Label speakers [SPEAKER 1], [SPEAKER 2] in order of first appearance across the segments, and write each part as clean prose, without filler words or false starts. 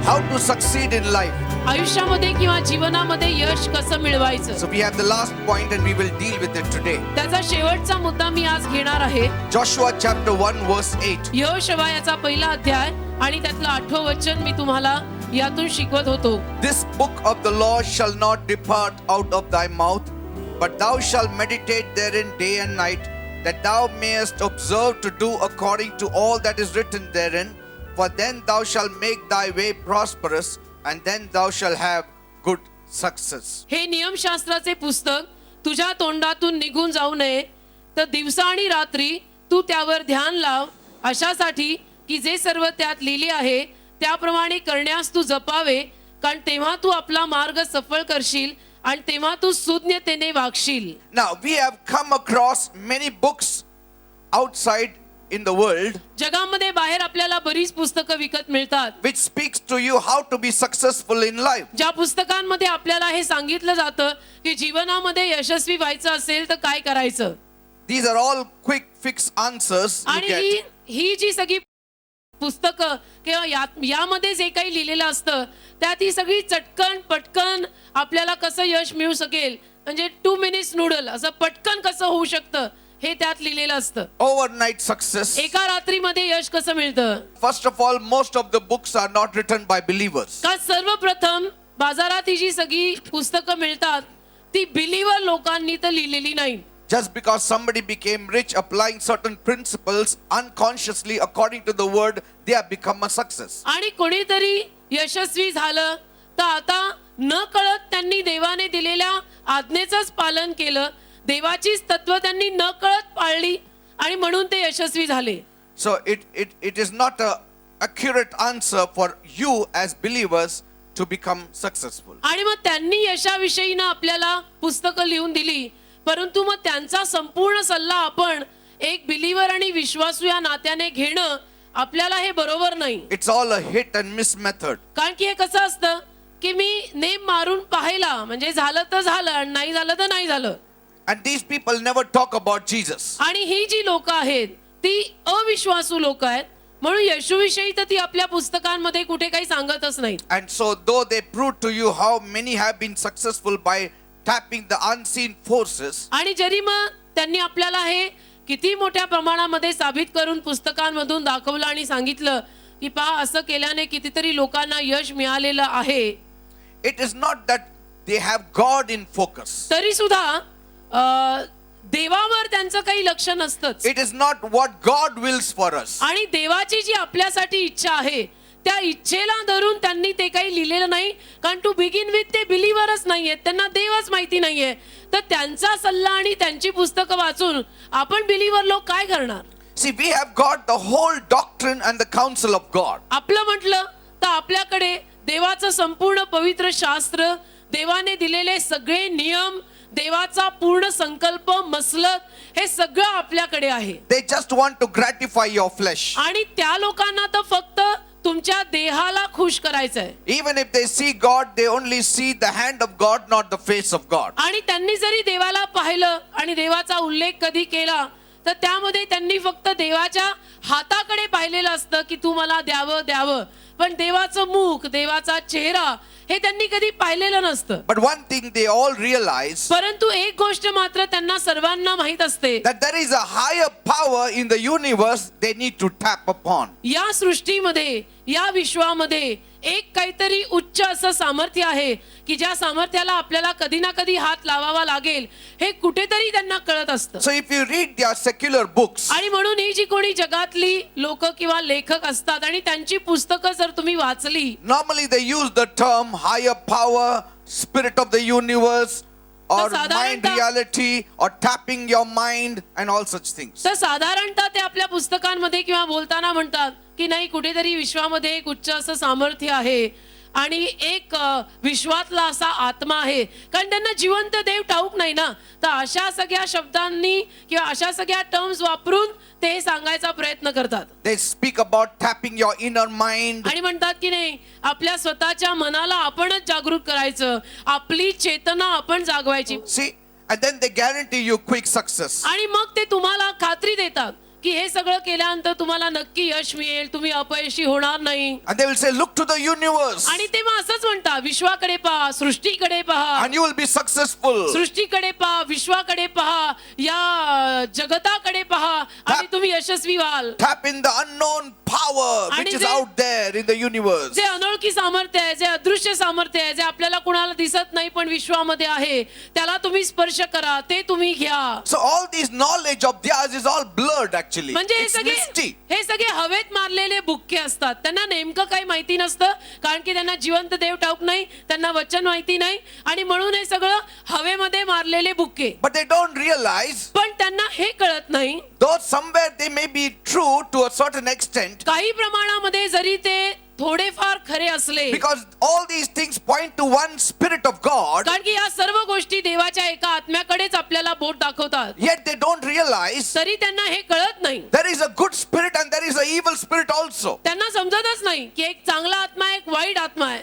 [SPEAKER 1] how to succeed in life.
[SPEAKER 2] आयुष्यामध्ये किंवा जीवनामध्ये यश कसं मिळवायचं.
[SPEAKER 1] So we have the last point and we will deal with it today.
[SPEAKER 2] त्याचा शेवटचा मुद्दा मी आज घेणार आहे.
[SPEAKER 1] Joshua chapter 1 verse 8.
[SPEAKER 2] यहोशुआ याचा पहिला अध्याय आणि त्यातलं 8वं वचन मी तुम्हाला यातून शिकवत होतो.
[SPEAKER 1] This book of the law shall not depart out of thy mouth, but thou shalt meditate therein day and night, that thou mayest observe to do according to all that is written therein. For then thou shalt make thy way prosperous, and then thou shalt have good success.
[SPEAKER 2] हे नियमशास्त्राचे पुस्तक तुझ्या तोंडातून निघून जाऊ नये, तर दिवसा आणि रात्री तू त्यावर ध्यान लाव, अशासाठी की जे सर्व त्यात लिहिले आहे त्याप्रमाणे करण्यास तू जपावे, कारण तेव्हा तू आपला मार्ग सफळ करशील आणि तेव्हा तू सुज्ञतेने वागशील.
[SPEAKER 1] Now we have come across many books outside in the world
[SPEAKER 2] जगामध्ये बाहेर आपल्याला बरीच पुस्तकं विकत मिळतात,
[SPEAKER 1] which speaks to you how to be successful in life.
[SPEAKER 2] ज्या पुस्तकांमध्ये आपल्याला हे सांगितलं जातं की जीवनामध्ये यशस्वी व्हायचं असेल तर काय करायचं.
[SPEAKER 1] These are all quick fix answers you
[SPEAKER 2] आणि
[SPEAKER 1] get.
[SPEAKER 2] ही जी सगळी पुस्तकं किंवा यामध्ये जे काही लिहिलेलं असतं त्यात ही सगळी चटकन पटकन आपल्याला कसं यश मिळू शकेल, म्हणजे 2 minutes नूडल असं पटकन कसं होऊ शकतं हे त्यात लिहिलेलं असतं.
[SPEAKER 1] Overnight success.
[SPEAKER 2] एका रात्रीमध्ये यश कसं मिळतं.
[SPEAKER 1] First of all, most of the books are not written by believers.
[SPEAKER 2] का सर्वप्रथम बाजारात ही जी सगळी पुस्तकं मिळतात ती बिलीव्हर लोकांनी तर लिहिलेली नाही.
[SPEAKER 1] Just because somebody became rich applying certain principles unconsciously according to the word, they have become a success.
[SPEAKER 2] आणि कोणीतरी यशस्वी झालं तर आता न कळत त्यांनी देवाने दिलेल्या आज्ञेचंच पालन केलं, देवाचीच तत्व त्यांनी न कळत पाळली आणि म्हणून ते यशस्वी झाले.
[SPEAKER 1] So it is not a accurate answer for you as believers to become successful.
[SPEAKER 2] आणि मग त्यांनी यशाविषयी ना आपल्याला पुस्तकं लिहून दिली, परंतु मग त्यांचा संपूर्ण सल्ला आपण एक बिलीव्हर आणि विश्वासू या नात्याने घेणं आपल्याला हे बरोबर नाही.
[SPEAKER 1] It's all a hit and miss method.
[SPEAKER 2] कारण की हे कसं असतं की मी नेम मारून पाहिला म्हणजे झालं तर झालं आणि नाही झालं तर नाही झालं.
[SPEAKER 1] And these people never talk about Jesus.
[SPEAKER 2] आणि ही जी लोक आहेत ती अविश्वासू लोक आहेत, म्हणून येशूविषयी तर ती आपल्या पुस्तकांमध्ये कुठे काही सांगतच नाहीत.
[SPEAKER 1] And so though they prove to you how many have been successful by tapping the unseen forces,
[SPEAKER 2] आणि जरी मग त्यांनी आपल्याला हे किती मोठ्या प्रमाणामध्ये साबित करून पुस्तकांमधून दाखवलं आणि सांगितलं की पहा असं केल्याने कितीतरी लोकांना यश मिळालेलं आहे,
[SPEAKER 1] it is not that they have God in focus.
[SPEAKER 2] तरी सुद्धा देवावर त्यांचं काही लक्ष नसतंच.
[SPEAKER 1] It is not what God wills for us.
[SPEAKER 2] आणि देवाची जी आपल्यासाठी इच्छा आहे त्या इच्छेला धरून त्यांनी ते काही लिहिलेलं नाही, कारण टू बिगिन विथ ते बिलीव्हरच नाहीये, त्यांना देवच माहिती नाहीये. तर त्यांचा सल्ला आणि त्यांची पुस्तकं वाचून आपण बिलीव्हर लोक काय करणार.
[SPEAKER 1] See, we have got the whole doctrine and the counsel of God.
[SPEAKER 2] आपलं म्हटलं तर आपल्याकडे देवाचं संपूर्ण पवित्र शास्त्र, देवाने दिलेले सगळे नियम, देवाचा पूर्ण संकल्प मसलत हे सगळं आपल्याकडे आहे.
[SPEAKER 1] They just want to gratify your flesh.
[SPEAKER 2] आणि त्या लोकांना तर फक्त तुमच्या देहाला खुश करायचं आहे.
[SPEAKER 1] Even if they see God, they only see the hand of God, not the face of God.
[SPEAKER 2] आणि त्यांनी जरी देवाला पाहिलं आणि देवाचा उल्लेख कधी केला तर त्यामध्ये त्यांनी फक्त देवाच्या हाताकडे पाहिलेलं असतं की तू मला द्यावं द्यावं, पण देवाचं मुख, देवाचा चेहरा हे त्यांनी कधी पाहिलेलं नसतं.
[SPEAKER 1] But one thing they all realize,
[SPEAKER 2] परंतु एक गोष्ट मात्र त्यांना सर्वांना माहित असते,
[SPEAKER 1] that there is a higher power in the universe they need to tap upon.
[SPEAKER 2] या सृष्टीमध्ये, या विश्वामध्ये एक काहीतरी उच्च असं सामर्थ्य आहे की ज्या सामर्थ्याला आपल्याला कधी ना कधी हात लावावा लागेल हे कुठेतरी त्यांना कळत असतं.
[SPEAKER 1] So if you read their secular books,
[SPEAKER 2] आणि म्हणून ही जी कोणी जगातली लोक किंवा लेखक असतात आणि त्यांची पुस्तकं जर तुम्ही वाचली,
[SPEAKER 1] normally they use the term higher power, spirit of the universe, or mind reality, or tapping your mind and all such things.
[SPEAKER 2] तर साधारणतः ते आपल्या पुस्तकांमध्ये किंवा बोलताना म्हणतात की नाही कुठेतरी विश्वामध्ये एक उच्च असं सामर्थ्य आहे आणि एक विश्वातला असा आत्मा आहे, कारण त्यांना जिवंत देव ठाऊक नाही ना. तर अशा सगळ्या शब्दांनी किंवा अशा सगळ्या टर्म्स वापरून ते सांगायचा प्रयत्न करतात.
[SPEAKER 1] They speak about tapping your inner mind.
[SPEAKER 2] आणि म्हणतात की नाही आपल्या स्वतःच्या मनाला आपणच जागृत करायचं, आपली चेतना आपण जागवायची.
[SPEAKER 1] See, and then they guarantee you quick success.
[SPEAKER 2] आणि मग ते तुम्हाला खात्री देतात की हे सगळं केल्यानंतर तुम्हाला नक्की यश मिळेल, तुम्ही अपयशी होणार नाही.
[SPEAKER 1] And they will say, look to the universe
[SPEAKER 2] आणि ते मग असंच म्हणतात, विश्वाकडे पहा, सृष्टीकडे पहा,
[SPEAKER 1] and you will be successful.
[SPEAKER 2] सृष्टीकडे पहा, विश्वाकडे पहा, या जगताकडे पहा आणि तुम्ही यशस्वी व्हाल.
[SPEAKER 1] Tap in the unknown power which
[SPEAKER 2] आणि
[SPEAKER 1] is
[SPEAKER 2] जे-
[SPEAKER 1] out there in the universe.
[SPEAKER 2] जे अनोळखी सामर्थ्य आहे, जे अदृश्य सामर्थ्य आहे, जे आपल्याला कुणाला दिसत नाही पण विश्वामध्ये आहे, त्याला तुम्ही स्पर्श करा, ते तुम्ही घ्या.
[SPEAKER 1] So all these knowledge of theirs is all blurred actually.
[SPEAKER 2] म्हणजे
[SPEAKER 1] It's misty.
[SPEAKER 2] हे सगळे हवेत मारलेले बुक्के असतात. त्यांना नेमकं काही माहिती नसतं, कारण की त्यांना जिवंत देव ठाऊक नाही, त्यांना वचन माहिती नाही, आणि म्हणून हे सगळं हवेमध्ये मारलेले bouquet.
[SPEAKER 1] But they don't realize,
[SPEAKER 2] पण त्यांना हे कळत नाही,
[SPEAKER 1] though somewhere they may be true to a certain extent,
[SPEAKER 2] काही प्रमाणामध्ये जरी ते थोडेफार खरे असले,
[SPEAKER 1] because all these things point to one Spirit of God,
[SPEAKER 2] कारण की या सर्व गोष्टी देवाच्या एका आत्म्याकडेच आपल्याला बोट दाखवतात,
[SPEAKER 1] yet they don't realize
[SPEAKER 2] तरी त्यांना हे कळत नाही.
[SPEAKER 1] there is a good spirit and there is an evil spirit also.
[SPEAKER 2] त्यांना समजतच नाही की एक चांगला आत्मा आहे, एक वाईट आत्मा आहे,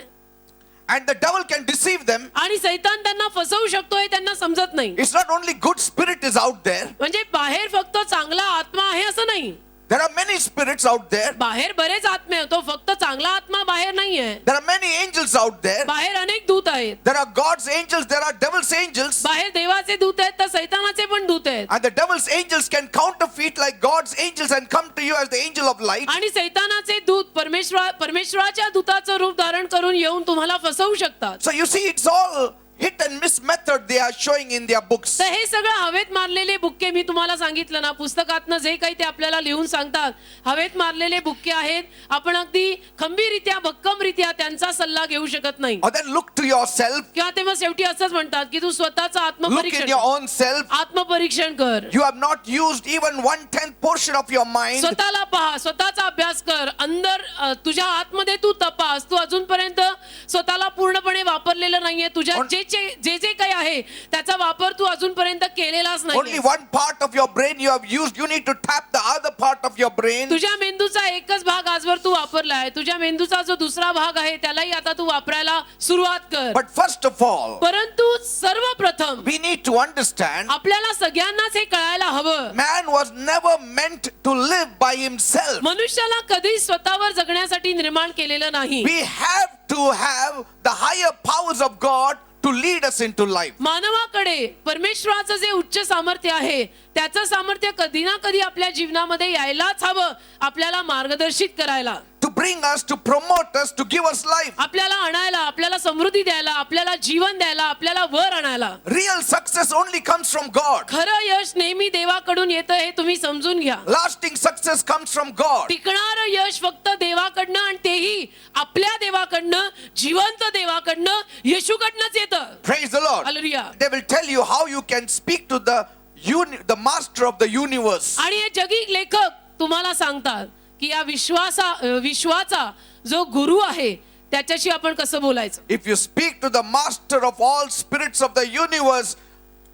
[SPEAKER 1] And the devil can deceive them.
[SPEAKER 2] आणि सैतान त्यांना फसवू शकतो हे त्यांना समजत नाही.
[SPEAKER 1] It's not only good spirit is out there.
[SPEAKER 2] म्हणजे बाहेर फक्त चांगला आत्मा आहे असं नाही,
[SPEAKER 1] There are many spirits out there.
[SPEAKER 2] बाहेर बरेच आत्मे आहेत, तो फक्त चांगला आत्मा बाहेर नाहीये.
[SPEAKER 1] There are many angels out there.
[SPEAKER 2] बाहेर अनेक दूत आहेत,
[SPEAKER 1] There are God's angels. There are devil's angels.
[SPEAKER 2] बाहेर देवाचे दूत आहेत तर सैतानाचे पण दूत आहेत.
[SPEAKER 1] And the devil's angels can counterfeit like God's angels and come to you as the angel of light.
[SPEAKER 2] आणि सैतानाचे दूत परमेश्वराच्या दूताचं रूप धारण करून येऊन तुम्हाला फसवू शकतात.
[SPEAKER 1] So you see, it's all hit and miss method they are showing in their books.
[SPEAKER 2] तर हे सगळं हवेत मारलेले बुक्के, मी तुम्हाला सांगितलं ना, पुस्तकातनं जे काही ते आपल्याला लिहून सांगतात, हवेत मारलेले बुक्के आहेत. आपण अगदी खंबीररित्या, भक्कमरित्या त्यांचा सल्ला घेऊ शकत नाही.
[SPEAKER 1] Or then look to yourself.
[SPEAKER 2] किंवा ते मग शेवटी असंच म्हणतात की तू स्वतःचं
[SPEAKER 1] Look in
[SPEAKER 2] आत्मपरीक्षण
[SPEAKER 1] your own self.
[SPEAKER 2] आत्मपरीक्षण कर,
[SPEAKER 1] You have not used even 1/10 portion of your mind.
[SPEAKER 2] स्वतःला पहा, स्वतःचा अभ्यास कर, तुझ्या आतमध्ये तू तपास, तू अजूनपर्यंत स्वतःला पूर्णपणे वापरलेलं नाहीये. तुझ्या जे काही आहे त्याचा वापर तू अजूनपर्यंत केलेलाच
[SPEAKER 1] Only
[SPEAKER 2] नाही.
[SPEAKER 1] one part of your brain you have used. You need to tap the other part of your brain.
[SPEAKER 2] तुझ्या मेंदूचा एकच भाग आजवर तू वापरलाय, तुझ्या मेंदूचा जो दुसरा भाग आहे त्यालाही आता तू वापरायला सुरुवात कर.
[SPEAKER 1] But first of all,
[SPEAKER 2] परंतु सर्वप्रथम
[SPEAKER 1] we need to understand
[SPEAKER 2] आपल्याला सगळ्यांनाच हे कळायला हवं,
[SPEAKER 1] man was never meant to live by himself.
[SPEAKER 2] मनुष्याला कधी स्वतःवर जगण्यासाठी निर्माण केलेलं नाही.
[SPEAKER 1] We have to have the higher powers of God to lead us into life.
[SPEAKER 2] मानवाकडे परमेश्वराचं जे उच्च सामर्थ्य आहे त्याचं सामर्थ्य कधी ना कधी आपल्या जीवनामध्ये यायलाच हवं, आपल्याला मार्गदर्शित करायला,
[SPEAKER 1] To bring us, to promote us, to give us life.
[SPEAKER 2] आपल्याला आणायला, आपल्याला समृद्धी द्यायला, आपल्याला जीवन द्यायला, आपल्याला वर आणायला.
[SPEAKER 1] Real success only comes from God.
[SPEAKER 2] खरं यश नेहमी देवाकडून येतं हे तुम्ही समजून घ्या.
[SPEAKER 1] Lasting success comes from God.
[SPEAKER 2] टिकणारं यश फक्त देवाकडनं, आणि तेही आपल्या देवाकडनं, जिवंत देवाकडनं, येशूकडनंच येतं.
[SPEAKER 1] Praise the Lord.
[SPEAKER 2] Hallelujah.
[SPEAKER 1] They will tell you how you can speak to the master of the universe.
[SPEAKER 2] आणि हे जगी लेखक तुम्हाला सांगतात की या विश्वाचा जो गुरु आहे त्याच्याशी आपण कसं बोलायचं.
[SPEAKER 1] If you speak to the master of all spirits of the universe,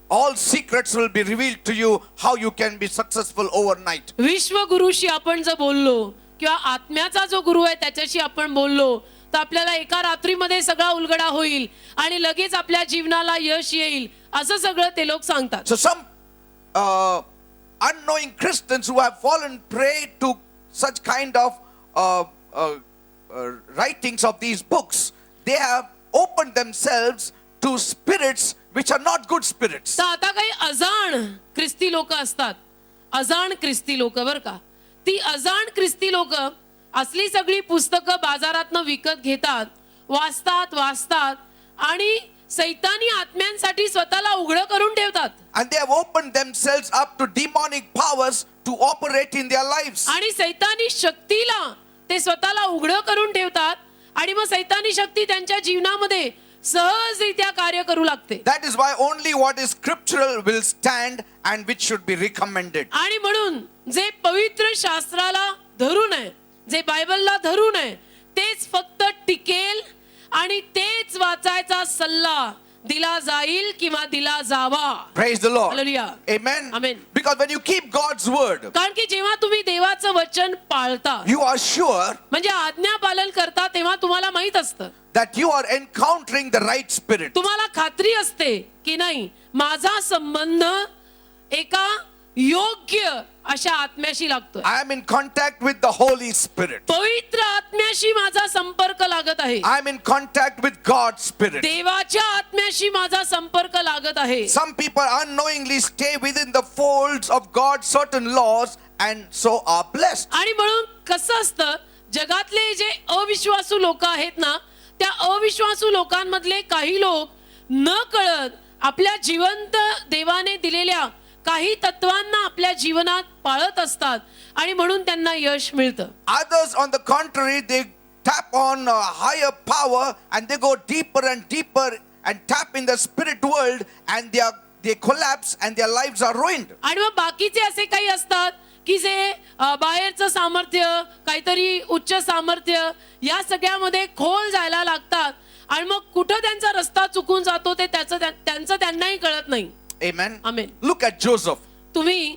[SPEAKER 1] all secrets will be revealed to you how you can be successful overnight.
[SPEAKER 2] विश्वगुरुशी आपण जर बोललो किंवा आत्म्याचा जो गुरु आहे त्याच्याशी आपण बोललो तर आपल्याला एका रात्रीमध्ये सगळा उलगडा होईल आणि लगेच आपल्या जीवनाला यश येईल, असं सगळं ते लोक सांगतात.
[SPEAKER 1] So some unknowing Christians who have fallen prey to such kind of writings of these books, they have opened themselves to spirits which are not good spirits.
[SPEAKER 2] तर आता काही अजाण ख्रिस्ती लोक असतात, अजाण ख्रिस्ती लोक बर का, ती अजाण ख्रिस्ती लोक असली सगळी पुस्तकं बाजारातनं विकत घेतात, वाचतात आणि सैतानी आत्म्यांसाठी स्वतःला उघड करून ठेवतात.
[SPEAKER 1] And they have opened themselves up to demonic powers to operate in their lives.
[SPEAKER 2] आणि सैतानी शक्तीला ते स्वतःला उघड करून ठेवतात आणि मग सैतानी शक्ती त्यांच्या जीवनामध्ये सहजरित्या कार्य करू लागते.
[SPEAKER 1] That is why only what is scriptural will stand and which should be recommended.
[SPEAKER 2] आणि म्हणून जे पवित्र शास्त्राला धरून आहे, जे बायबलला धरून आहे, तेच फक्त टिकेल आणि तेच वाचायचा सल्ला दिला जाईल किंवा दिला जावा.
[SPEAKER 1] Praise the Lord.
[SPEAKER 2] Hallelujah.
[SPEAKER 1] Amen.
[SPEAKER 2] Amen.
[SPEAKER 1] Because when you keep God's word,
[SPEAKER 2] कारण की जेव्हा तुम्ही देवाचं वचन पाळता,
[SPEAKER 1] you are sure
[SPEAKER 2] म्हणजे आज्ञा पालन करता, तेव्हा तुम्हाला माहित असतं,
[SPEAKER 1] that you are encountering the right spirit.
[SPEAKER 2] तुम्हाला खात्री असते की नाही माझा संबंध एका योग्य अशा आत्म्याशी लागतोय.
[SPEAKER 1] I am in contact with the Holy Spirit.
[SPEAKER 2] पवित्र आत्म्याशी माझा संपर्क लागत आहे.
[SPEAKER 1] I am in contact with God's Spirit.
[SPEAKER 2] देवाच्या आत्म्याशी माझा संपर्क लागत आहे.
[SPEAKER 1] Some people unknowingly stay within the folds of God's certain laws and so are blessed.
[SPEAKER 2] आणि म्हणून कसं असतं, जगातले जे अविश्वासू लोक आहेत ना, त्या अविश्वासू लोकांमधले काही लोक न कळत आपल्या जिवंत देवाने दिलेल्या काही तत्वांना आपल्या जीवनात पाळत असतात आणि म्हणून त्यांना यश मिळतं.
[SPEAKER 1] Others, on the contrary, they tap on a higher power and they go deeper and deeper and tap in the spirit world and they collapse and their lives are ruined.
[SPEAKER 2] आणि मग बाकीचे असे काही असतात की जे बाहेरचं सामर्थ्य, काहीतरी उच्च सामर्थ्य या सगळ्यामध्ये खोल जायला लागतात आणि मग कुठं त्यांचा रस्ता चुकून जातो ते त्यांचं त्यांनाही कळत नाही.
[SPEAKER 1] Amen.
[SPEAKER 2] Amen.
[SPEAKER 1] Look at Joseph.
[SPEAKER 2] तुम्ही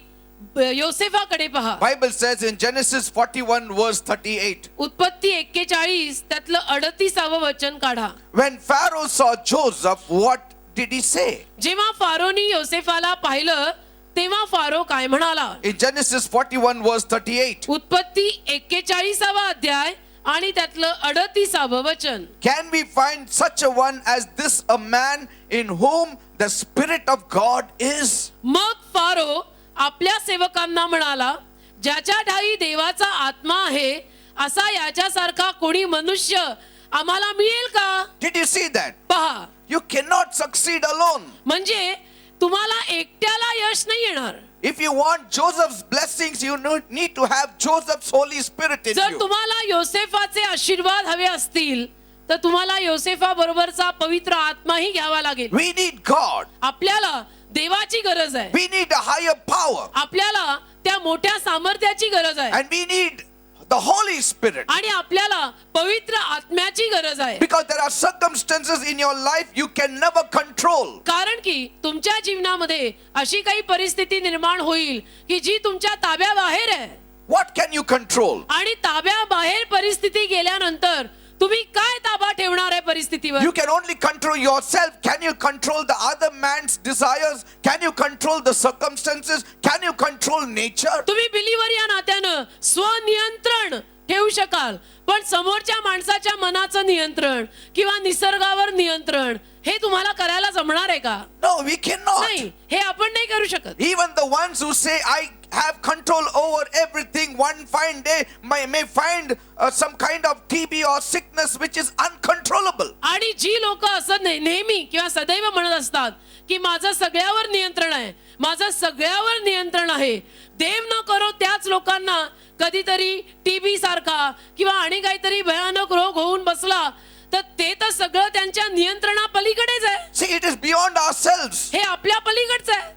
[SPEAKER 2] योसेफाकडे पहा.
[SPEAKER 1] Bible says in Genesis 41 verse 38.
[SPEAKER 2] उत्पत्ती 41 त्यातलं 38वं वचन काढा.
[SPEAKER 1] When Pharaoh saw Joseph, what did he say?
[SPEAKER 2] जेव्हा फारोनी योसेफाला पाहिलं तेव्हा फारो काय म्हणाला?
[SPEAKER 1] In Genesis 41 verse 38.
[SPEAKER 2] उत्पत्ती 41वा अध्याय आणि त्यातलं 38वं वचन.
[SPEAKER 1] Can we find such a one as this, a man in whom the Spirit of God is?
[SPEAKER 2] मग फारो आपल्या सेवकांना म्हणाला, ज्याच्या ठाई देवाचा आत्मा आहे असा याच्यासारखा कोणी मनुष्य आम्हाला मिळेल का?
[SPEAKER 1] Did you see that?
[SPEAKER 2] पहा,
[SPEAKER 1] You cannot succeed alone.
[SPEAKER 2] म्हणजे तुम्हाला एकट्याला यश नाही येणार.
[SPEAKER 1] If you want Joseph's blessings, you need to have Joseph's Holy Spirit in
[SPEAKER 2] जर
[SPEAKER 1] you.
[SPEAKER 2] तुम्हाला योसेफाचे आशीर्वाद हवे असतील तर तुम्हाला योसेफा बरोबरचा पवित्र आत्माही घ्यावा लागेल.
[SPEAKER 1] We need God.
[SPEAKER 2] आपल्याला देवाची गरज आहे.
[SPEAKER 1] We need a higher power.
[SPEAKER 2] आपल्याला त्या मोठ्या सामर्थ्याची गरज आहे.
[SPEAKER 1] And we need the Holy Spirit.
[SPEAKER 2] आणि आपल्याला पवित्र आत्म्याची गरज आहे.
[SPEAKER 1] Because there are circumstances in your life you can never control.
[SPEAKER 2] कारण की तुमच्या जीवनामध्ये अशी काही परिस्थिती निर्माण होईल की जी तुमच्या ताब्याबाहेर आहे.
[SPEAKER 1] What can you control?
[SPEAKER 2] आणि ताब्याबाहेर परिस्थिती गेल्यानंतर तुम्ही काय ताबा ठेवणार आहे परिस्थितीवर?
[SPEAKER 1] You can only control yourself. Can you control the other man's desires? Can you control the circumstances? Can you control nature?
[SPEAKER 2] तुम्ही बिलीवर या नात्यानं स्वनियंत्रण ठेवू शकाल, पण समोरच्या माणसाच्या मनाचं नियंत्रण किंवा निसर्गावर नियंत्रण हे तुम्हाला करायला जमणार आहे का?
[SPEAKER 1] No, we cannot.
[SPEAKER 2] नाही, हे आपण नाही करू शकत.
[SPEAKER 1] Even the ones who say, I have control over everything, one fine day may find some kind of TB or sickness which is uncontrollable.
[SPEAKER 2] आणि जी लोक असं नेहमी किंवा सदैव म्हणत असतात की माझं सगळ्यावर नियंत्रण आहे, माझं सगळ्यावर नियंत्रण आहे, देव न करो त्याच लोकांना कधीतरी टीबी सारखा किंवा आणि काहीतरी भयानक रोग होऊन बसला तर ते तर सगळं त्यांच्या नियंत्रणापलीकडेच आहे.
[SPEAKER 1] See, it is beyond ourselves.
[SPEAKER 2] हे आपल्या पलीकडचं आहे.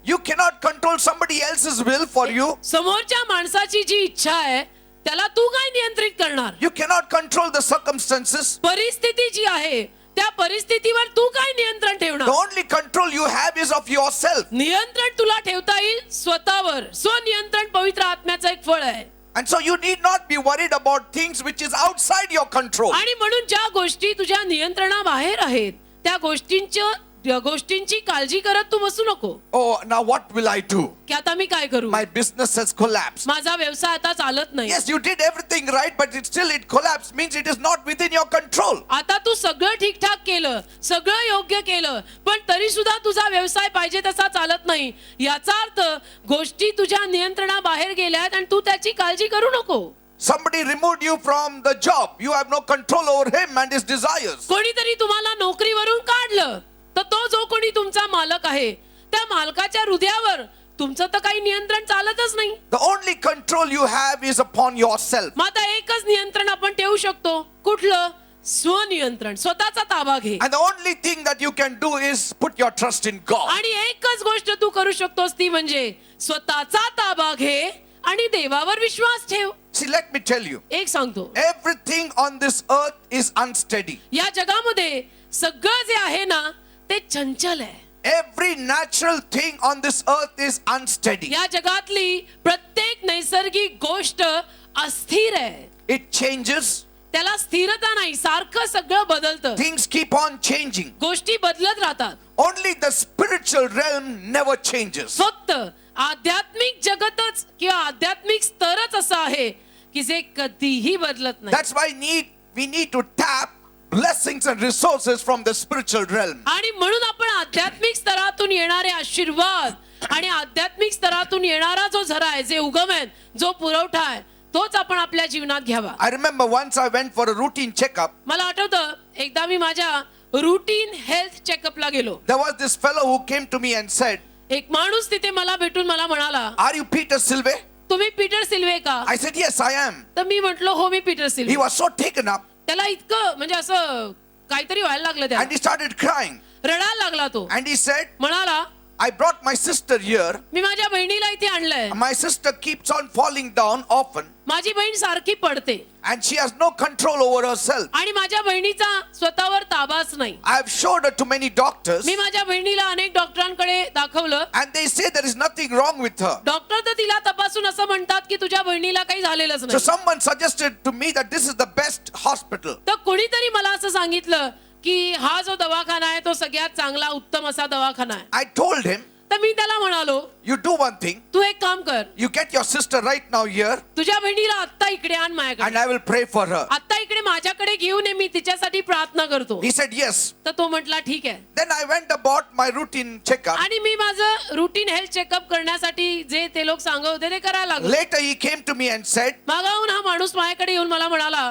[SPEAKER 1] You cannot control somebody else's will for you.
[SPEAKER 2] समोरच्या माणसाची जी इच्छा आहे त्याला तू काय नियंत्रित करणार?
[SPEAKER 1] You cannot control the circumstances.
[SPEAKER 2] परिस्थिती जी आहे त्या परिस्थितीवर तू काय नियंत्रण
[SPEAKER 1] The
[SPEAKER 2] ठेवणार?
[SPEAKER 1] only control you have is of yourself.
[SPEAKER 2] नियंत्रण तुला ठेवता येईल स्वतःवर. स्वनियंत्रण पवित्र आत्म्याचं एक फळ आहे.
[SPEAKER 1] And so you need not be worried about things which is outside your control.
[SPEAKER 2] आणि म्हणून ज्या गोष्टी तुझ्या नियंत्रणाबाहेर आहेत त्या गोष्टींची काळजी करत तू बसू नको.
[SPEAKER 1] Oh, now what will I do?
[SPEAKER 2] की आता मी काय करू?
[SPEAKER 1] My business has collapsed.
[SPEAKER 2] माझा व्यवसाय आता चालत नाही.
[SPEAKER 1] Yes, you did everything right, but it collapsed means it is not within your control.
[SPEAKER 2] आता तू सगळं ठीकठाक केलं, सगळं योग्य केलं, पण तरी सुद्धा तुझा व्यवसाय पाहिजे तसा चालत नाही. याचा अर्थ गोष्टी तुझ्या नियंत्रणाबाहेर गेल्यात आणि तू त्याची काळजी करू नको.
[SPEAKER 1] Somebody removed you from the job. You have no control over him and his desires.
[SPEAKER 2] कोणीतरी तुम्हाला नोकरीवरून काढलं तर तो जो कोणी तुमचा मालक आहे त्या मालकाच्या हृदयावर तुमचं तर काही नियंत्रण चालतच नाही.
[SPEAKER 1] The only control you have is upon yourself.
[SPEAKER 2] मग आता एकच नियंत्रण आपण ठेवू शकतो. कुठलं? स्वनियंत्रण. स्वतःचा ताबा घे.
[SPEAKER 1] And the only thing that you can do is put your trust in God.
[SPEAKER 2] आणि एकच गोष्ट तू करू शकतोस ती म्हणजे स्वतःचा ताबा घे आणि देवावर विश्वास ठेव.
[SPEAKER 1] See, let me tell you.
[SPEAKER 2] एक सांगतो,
[SPEAKER 1] Everything on this earth is unsteady.
[SPEAKER 2] या जगामध्ये सगळं जे आहे ना ते चंचल आहे.
[SPEAKER 1] Every natural thing on this earth is unsteady.
[SPEAKER 2] या जगातली प्रत्येक नैसर्गिक गोष्ट अस्थिर आहे.
[SPEAKER 1] It changes.
[SPEAKER 2] त्याला स्थिरता नाही, सारखं सगळं बदलतं.
[SPEAKER 1] Things keep on changing.
[SPEAKER 2] गोष्टी बदलत राहतात.
[SPEAKER 1] Only the spiritual realm never changes.
[SPEAKER 2] फक्त आध्यात्मिक जगतच किंवा आध्यात्मिक स्तरच असं आहे की जे कधीही बदलत नाही.
[SPEAKER 1] That's why we need to tap blessings and resources from the spiritual realm.
[SPEAKER 2] आणि म्हणून आपण आध्यात्मिक स्तरातून येणारे आशीर्वाद आणि आध्यात्मिक स्तरातून येणारा जो झरा आहे, जे उगम आहे, जो पुरवठा आहे, तोच आपण आपल्या जीवनात घ्यावा.
[SPEAKER 1] I remember once I went for a routine checkup.
[SPEAKER 2] मला आठवतं एकदा मी माझ्या रुटीन हेल्थ चेकअपला गेलो.
[SPEAKER 1] There was this fellow who came to me and said,
[SPEAKER 2] एक माणूस तिथे मला भेटून मला म्हणाला,
[SPEAKER 1] "Are you Peter Silve?"
[SPEAKER 2] तुम्ही पीटर सिल्वे का?
[SPEAKER 1] I said, "Yes, I am."
[SPEAKER 2] तर मी म्हटलो हो मी पीटर
[SPEAKER 1] He
[SPEAKER 2] सिल्वे.
[SPEAKER 1] was so taken up
[SPEAKER 2] त्याला इतकं म्हणजे असं काहीतरी व्हायला लागलं,
[SPEAKER 1] and
[SPEAKER 2] त्याला
[SPEAKER 1] he started crying.
[SPEAKER 2] रडायला लागला. तो
[SPEAKER 1] And he said,
[SPEAKER 2] म्हणाला
[SPEAKER 1] "I brought my sister here.
[SPEAKER 2] मी माझ्या बहिणीला इथे आणलंय.
[SPEAKER 1] My sister keeps on falling down often
[SPEAKER 2] माझी बहीण सारखी पडते
[SPEAKER 1] and she has no control over herself.
[SPEAKER 2] आणि माझ्या बहिणीचा स्वतःवर ताबाच नाही.
[SPEAKER 1] I have showed her to many doctors
[SPEAKER 2] मी माझ्या बहिणीला अनेक डॉक्टरांकडे दाखवलं.
[SPEAKER 1] and they say there is nothing wrong with her."
[SPEAKER 2] Doctor तर तिला तपासून असं म्हणतात की तुझ्या बहिणीला काही झालेलंच
[SPEAKER 1] So
[SPEAKER 2] नाही.
[SPEAKER 1] someone suggested to me that this is the best hospital.
[SPEAKER 2] तर कोणीतरी मला असं सांगितलं की हा जो दवाखाना आहे तो सगळ्यात चांगला उत्तम असा दवाखाना आहे.
[SPEAKER 1] I told him,
[SPEAKER 2] तर मी त्याला म्हणालो
[SPEAKER 1] "You do one thing.
[SPEAKER 2] तू एक काम कर,
[SPEAKER 1] You get your sister right now here
[SPEAKER 2] तुझ्या बहिणीला आत्ता इकडे आण
[SPEAKER 1] and
[SPEAKER 2] माझ्याकडे.
[SPEAKER 1] I will pray for her."
[SPEAKER 2] आत्ता इकडे माझ्याकडे घेऊन ये, मी तिच्यासाठी प्रार्थना करतो.
[SPEAKER 1] He said yes.
[SPEAKER 2] तर तो म्हटला ठीक आहे.
[SPEAKER 1] Then I went about my routine checkup.
[SPEAKER 2] आणि मी माझं रुटीन हेल्थ चेकअप करण्यासाठी जे ते लोक सांगत होते ते करायला लागलो.
[SPEAKER 1] Later he came to me and said,
[SPEAKER 2] मागाहून हा माणूस माझ्याकडे येऊन मला म्हणाला,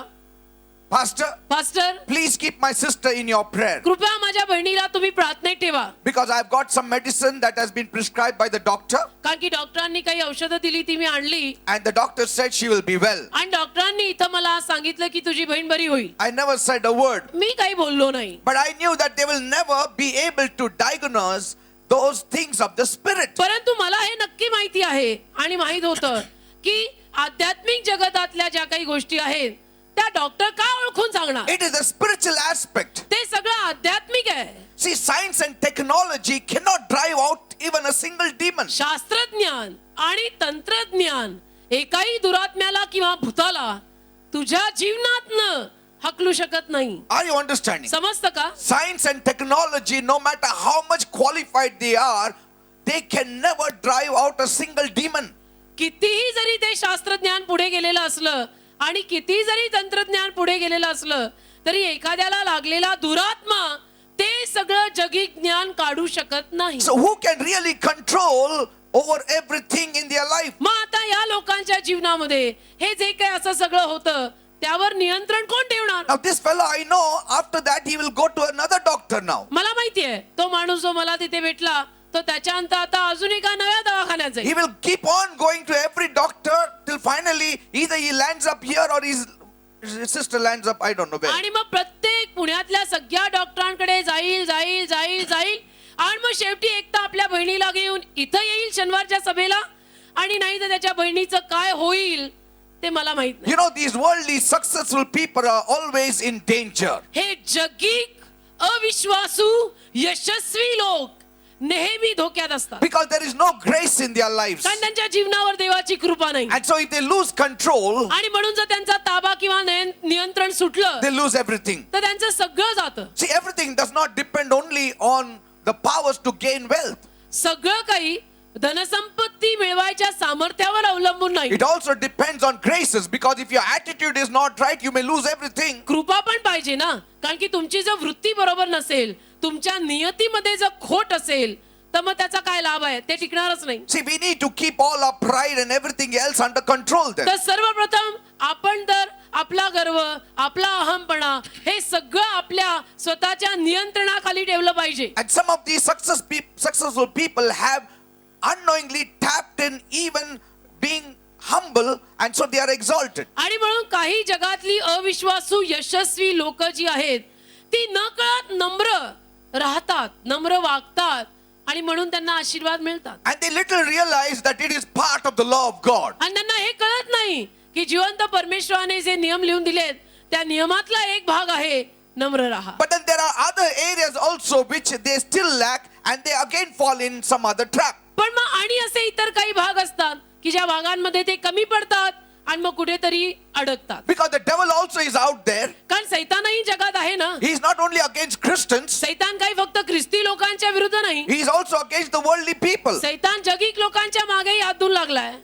[SPEAKER 1] "Pastor,
[SPEAKER 2] pastor
[SPEAKER 1] please keep my sister in your prayer
[SPEAKER 2] कृपया माझ्या बहिणीला तुम्ही प्रार्थनेत ठेवा,
[SPEAKER 1] because I've got some medicine that has been prescribed by the doctor
[SPEAKER 2] कारण की डॉक्टरांनी काही औषधं दिली ती मी आणली
[SPEAKER 1] and the doctor said she will be well."
[SPEAKER 2] आणि डॉक्टरांनी इथं मला सांगितलं की तुझी बहीण बरी होईल.
[SPEAKER 1] I never said a word,
[SPEAKER 2] मी काही बोललो नाही,
[SPEAKER 1] but I knew that they will never be able to diagnose those things of the spirit.
[SPEAKER 2] परंतु मला हे नक्की माहिती आहे आणि माहित होतं की आध्यात्मिक जगतातल्या ज्या काही गोष्टी आहेत त्या डॉक्टर का ओळखून सांगणार.
[SPEAKER 1] It is a spiritual aspect.
[SPEAKER 2] ते सगळं आध्यात्मिक आहे.
[SPEAKER 1] See, science and technology cannot drive out even a single demon.
[SPEAKER 2] शास्त्रज्ञान आणि तंत्रज्ञान एकाही दुरात्म्याला किंवा भूताला तुझ्या जीवनातनं हकलू शकत नाही.
[SPEAKER 1] Are you understanding?
[SPEAKER 2] समजतं का?
[SPEAKER 1] Science and technology, no matter how much qualified they are, they can never drive out a single demon.
[SPEAKER 2] कितीही जरी ते शास्त्रज्ञान पुढे गेलेलं असलं आणि किती जरी तंत्रज्ञान पुढे गेलेलं असलं तरी एखाद्याला लागलेला दुरात्मा ते सगळं जगी ज्ञान काढू शकत नाही.
[SPEAKER 1] So who can really control over everything in their life?
[SPEAKER 2] मग आता या लोकांच्या जीवनामध्ये हे जे काही असं सगळं होतं त्यावर नियंत्रण कोण ठेवणार?
[SPEAKER 1] Now this fellow, I know, after that he will go to another doctor now.
[SPEAKER 2] मला माहितीये तो माणूस जो मला तिथे भेटला तो त्याच्यानंतर आता अजून एका नव्या दवाखान्यात जाईल.
[SPEAKER 1] He will keep on going to every doctor till finally either he lands up here or his sister lands up, I don't know where.
[SPEAKER 2] आणि मग प्रत्येक पुण्यातल्या सगळ्या डॉक्टरांकडे जाईल जाईल जाईल जाईल आणि मग शेवटी एक तर आपल्या बहिणीला घेऊन इथं येईल शनिवारच्या सभेला आणि नाही तर त्याच्या बहिणीचं काय होईल ते मला माहित नाही.
[SPEAKER 1] You know, these worldly successful people are always in danger.
[SPEAKER 2] हे जगिक अविश्वासू यशस्वी लोक नेहमी धोक्यात असतात
[SPEAKER 1] Because there is no grace in their lives.
[SPEAKER 2] कारण त्यांच्या जीवनावर देवाची कृपा नाही.
[SPEAKER 1] And so if they lose control,
[SPEAKER 2] आणि म्हणून जर त्यांचा ताबा किंवा नियंत्रण सुटलं
[SPEAKER 1] they lose everything.
[SPEAKER 2] तर त्यांचं सगळं जातं.
[SPEAKER 1] See, everything does not depend only on the powers to gain wealth.
[SPEAKER 2] सगळं काही धनसंपत्ती मिळवायच्या सामर्थ्यावर अवलंबून नाही.
[SPEAKER 1] It also depends on graces, because if your attitude is not right, you may lose everything.
[SPEAKER 2] कृपा पण पाहिजे ना, कारण की तुमची जर वृत्ती बरोबर नसेल, तुमच्या नियतीमध्ये जर खोट असेल तर मग त्याचा काय लाभ आहे? ते टिकणारच नाही.
[SPEAKER 1] See, we need to keep all our pride and everything else under control then.
[SPEAKER 2] तर सर्वप्रथम आपण तर आपला गर्व, आपला अहमपणा हे सगळं आपल्या स्वतःच्या नियंत्रणाखाली ठेवलं पाहिजे.
[SPEAKER 1] And some of these successful people have unknowingly tapped in even being humble, and so they are exalted.
[SPEAKER 2] आणि म्हणून काही जगातली अविश्वासू यशस्वी लोक जी आहेत ती नकळत नम्र राहतात, नम्र वागतात आणि म्हणून त्यांना आशीर्वाद मिळतात.
[SPEAKER 1] And they little realize that it is part of the law of God.
[SPEAKER 2] आणि त्यांना हे कळत नाही की जिवंत परमेश्वराने जे नियम लिहून दिलेत त्या नियमातला एक भाग आहे नम्र राहा.
[SPEAKER 1] But then there are other areas also which they still lack, and they again fall in some other trap.
[SPEAKER 2] पण मग आणि असे इतर काही भाग असतात की ज्या भागांमध्ये ते कमी पडतात आणि मग कुठेतरी अडकतात.
[SPEAKER 1] Because the devil also is out there.
[SPEAKER 2] कारण सैतानही जगात आहे ना.
[SPEAKER 1] He is not only against Christians,
[SPEAKER 2] सैतान काही फक्त ख्रिस्ती लोकांच्या विरुद्ध नाही,
[SPEAKER 1] he is also against the worldly people.
[SPEAKER 2] सैतान जगिक लोकांच्या मागेही हातून लागलाय.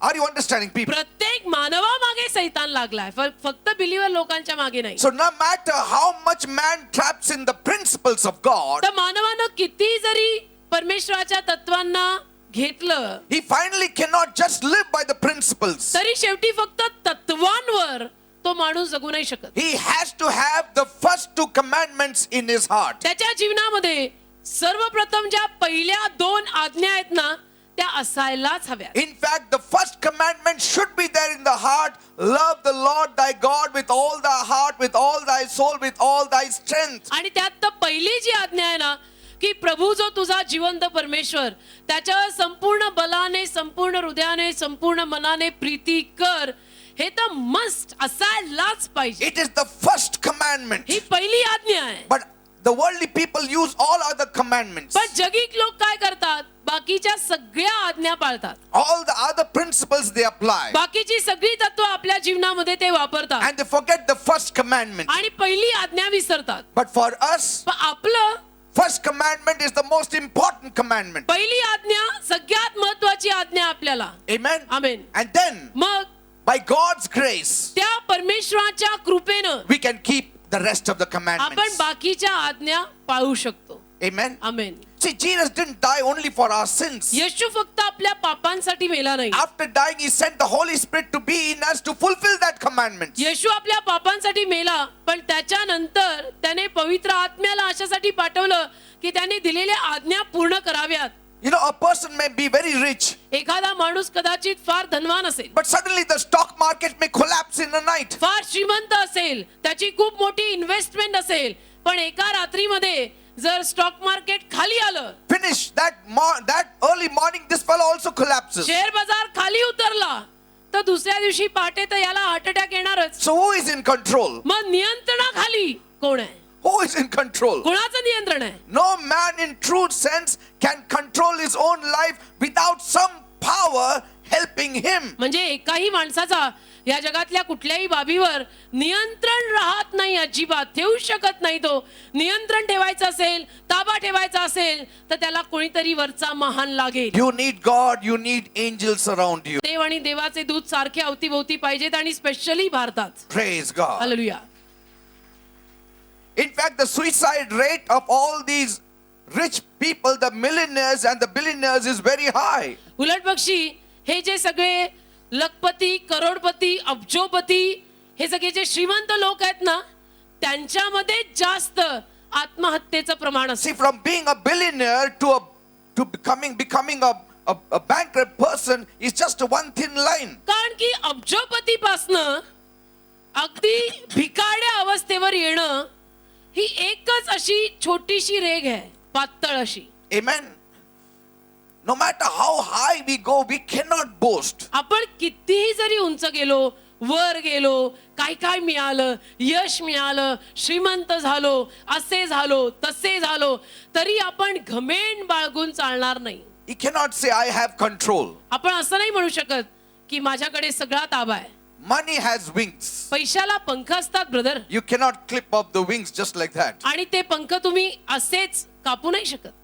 [SPEAKER 1] Are you understanding, people?
[SPEAKER 2] प्रत्येक मानवामागे सैतान लागलाय, फक्त बिलीवर लोकांच्या मागे नाही.
[SPEAKER 1] So no matter how much man traps in the principles of God,
[SPEAKER 2] तर मानवानं किती जरी परमेश्वराच्या तत्वांना घेतलं,
[SPEAKER 1] he finally cannot just live by the principles.
[SPEAKER 2] तरी शेवटी फक्त तत्वांवर तो माणूस जगू नाही शकत.
[SPEAKER 1] He has to have the first two commandments in his heart.
[SPEAKER 2] त्याच्या जीवनामध्ये सर्वप्रथम ज्या पहिल्या 2 आज्ञा आहेत ना, त्या असायलाच हव्या.
[SPEAKER 1] In fact, the first commandment should be there in the heart. Love the Lord thy God with all thy heart, with all thy soul, with all thy strength.
[SPEAKER 2] आणि त्यात तर पहिली जी आज्ञा आहे ना, की प्रभू जो तुझा जिवंत परमेश्वर, त्याच्यावर संपूर्ण बलाने, संपूर्ण हृदयाने, संपूर्ण मनाने प्रीती कर, हे तर मस्ट असायलाच पाहिजे.
[SPEAKER 1] It is the first commandment.
[SPEAKER 2] ही पहिली आज्ञा आहे.
[SPEAKER 1] But the worldly people use all other commandments.
[SPEAKER 2] पण जगिक लोक काय करतात? बाकीच्या सगळ्या आज्ञा पाळतात.
[SPEAKER 1] All the other principles they apply.
[SPEAKER 2] बाकीची सगळी तत्व आपल्या जीवनामध्ये ते वापरतात
[SPEAKER 1] And they forget the first commandment.
[SPEAKER 2] आणि पहिली आज्ञा विसरतात.
[SPEAKER 1] But for us,
[SPEAKER 2] पण आपलं
[SPEAKER 1] first commandment is the most important commandment.
[SPEAKER 2] पहिली आज्ञा सगळ्यात महत्वाची आज्ञा आपल्याला.
[SPEAKER 1] Amen.
[SPEAKER 2] आमेन.
[SPEAKER 1] And then,
[SPEAKER 2] मग
[SPEAKER 1] by God's grace,
[SPEAKER 2] त्या परमेश्वराच्या कृपेनं
[SPEAKER 1] we can keep the rest of the
[SPEAKER 2] आपण
[SPEAKER 1] commandments.
[SPEAKER 2] बाकीच्या आज्ञा पाळू शकतो.
[SPEAKER 1] Amen.
[SPEAKER 2] Amen.
[SPEAKER 1] See, Jesus didn't die only for our sins.
[SPEAKER 2] येशू फक्त आपल्या पापांसाठी मेला नाही.
[SPEAKER 1] After dying, he sent the Holy Spirit to be in us to fulfill that commandment.
[SPEAKER 2] येशू आपल्या पापांसाठी मेला, पण त्याच्यानंतर त्याने पवित्र आत्म्याला अशासाठी पाठवलं की त्याने दिलेल्या आज्ञा पूर्ण कराव्यात.
[SPEAKER 1] You know, a person may be very rich,
[SPEAKER 2] एखादा माणूस कदाचित फार धनवान असेल,
[SPEAKER 1] but suddenly the stock market may collapse in a night.
[SPEAKER 2] फार श्रीमंत असेल, त्याची खूप मोठी इन्व्हेस्टमेंट असेल, पण एका रात्रीमध्ये जर स्टॉक मार्केट खाली आलं,
[SPEAKER 1] Finish that early morning, this fellow also collapses.
[SPEAKER 2] Share बाजार खाली उतरला, तर दुसऱ्या दिवशी पहाटे तर याला हार्ट अटॅक येणारच.
[SPEAKER 1] So who is in control?
[SPEAKER 2] मग नियंत्रणाखाली कोण आहे?
[SPEAKER 1] Who is in control?
[SPEAKER 2] कोणाचं नियंत्रण आहे?
[SPEAKER 1] No man in true sense can control his own life without some power helping him.
[SPEAKER 2] म्हणजे एकाही माणसाचा या जगातल्या कुठल्याही बाबीवर नियंत्रण राहत नाही, अजिबात ठेवू शकत नाही. तो नियंत्रण ठेवायचं असेल, ताबा ठेवायचा असेल, तर त्याला कोणीतरी वरचा महान लागेल.
[SPEAKER 1] You need God, you need angels around you.
[SPEAKER 2] देव आणि देवाचे दूत सारखे अवतीभोवती पाहिजेत, आणि स्पेशली भारतात.
[SPEAKER 1] Praise God.
[SPEAKER 2] Hallelujah.
[SPEAKER 1] In fact, the suicide rate of all these rich people, the millionaires and the billionaires, is very high.
[SPEAKER 2] उलट पक्षी हे जे सगळे लखपती, करोडपती, अब्जोपती, हे सगळे जे श्रीमंत लोक आहेत ना, त्यांच्यामध्ये जास्त आत्महत्येचं प्रमाण असतं.
[SPEAKER 1] See, from being a billionaire to becoming a bankrupt person is just a one thin line.
[SPEAKER 2] कारण की अब्जोपतीपासनं अगदी भिकारड्या अवस्थेवर येणं ही एकच अशी छोटीशी रेघ आहे, पातळ अशी.
[SPEAKER 1] Amen. No matter how high we go, we cannot boast.
[SPEAKER 2] आपण कितीही जरी उंच गेलो, वर गेलो, काय काय मिळालं, यश मिळालं, श्रीमंत झालो, असे झालो, तसे झालो, तरी आपण घमेंड बाळगून चालणार नाही.
[SPEAKER 1] You cannot say, I have control.
[SPEAKER 2] आपण असं नाही म्हणू शकत की माझ्याकडे सगळा ताबा आहे.
[SPEAKER 1] Money has wings.
[SPEAKER 2] पैशाला पंख असतात brother,
[SPEAKER 1] You cannot clip off the wings just like that.
[SPEAKER 2] आणि ते पंख तुम्ही असेच कापू नाही शकत.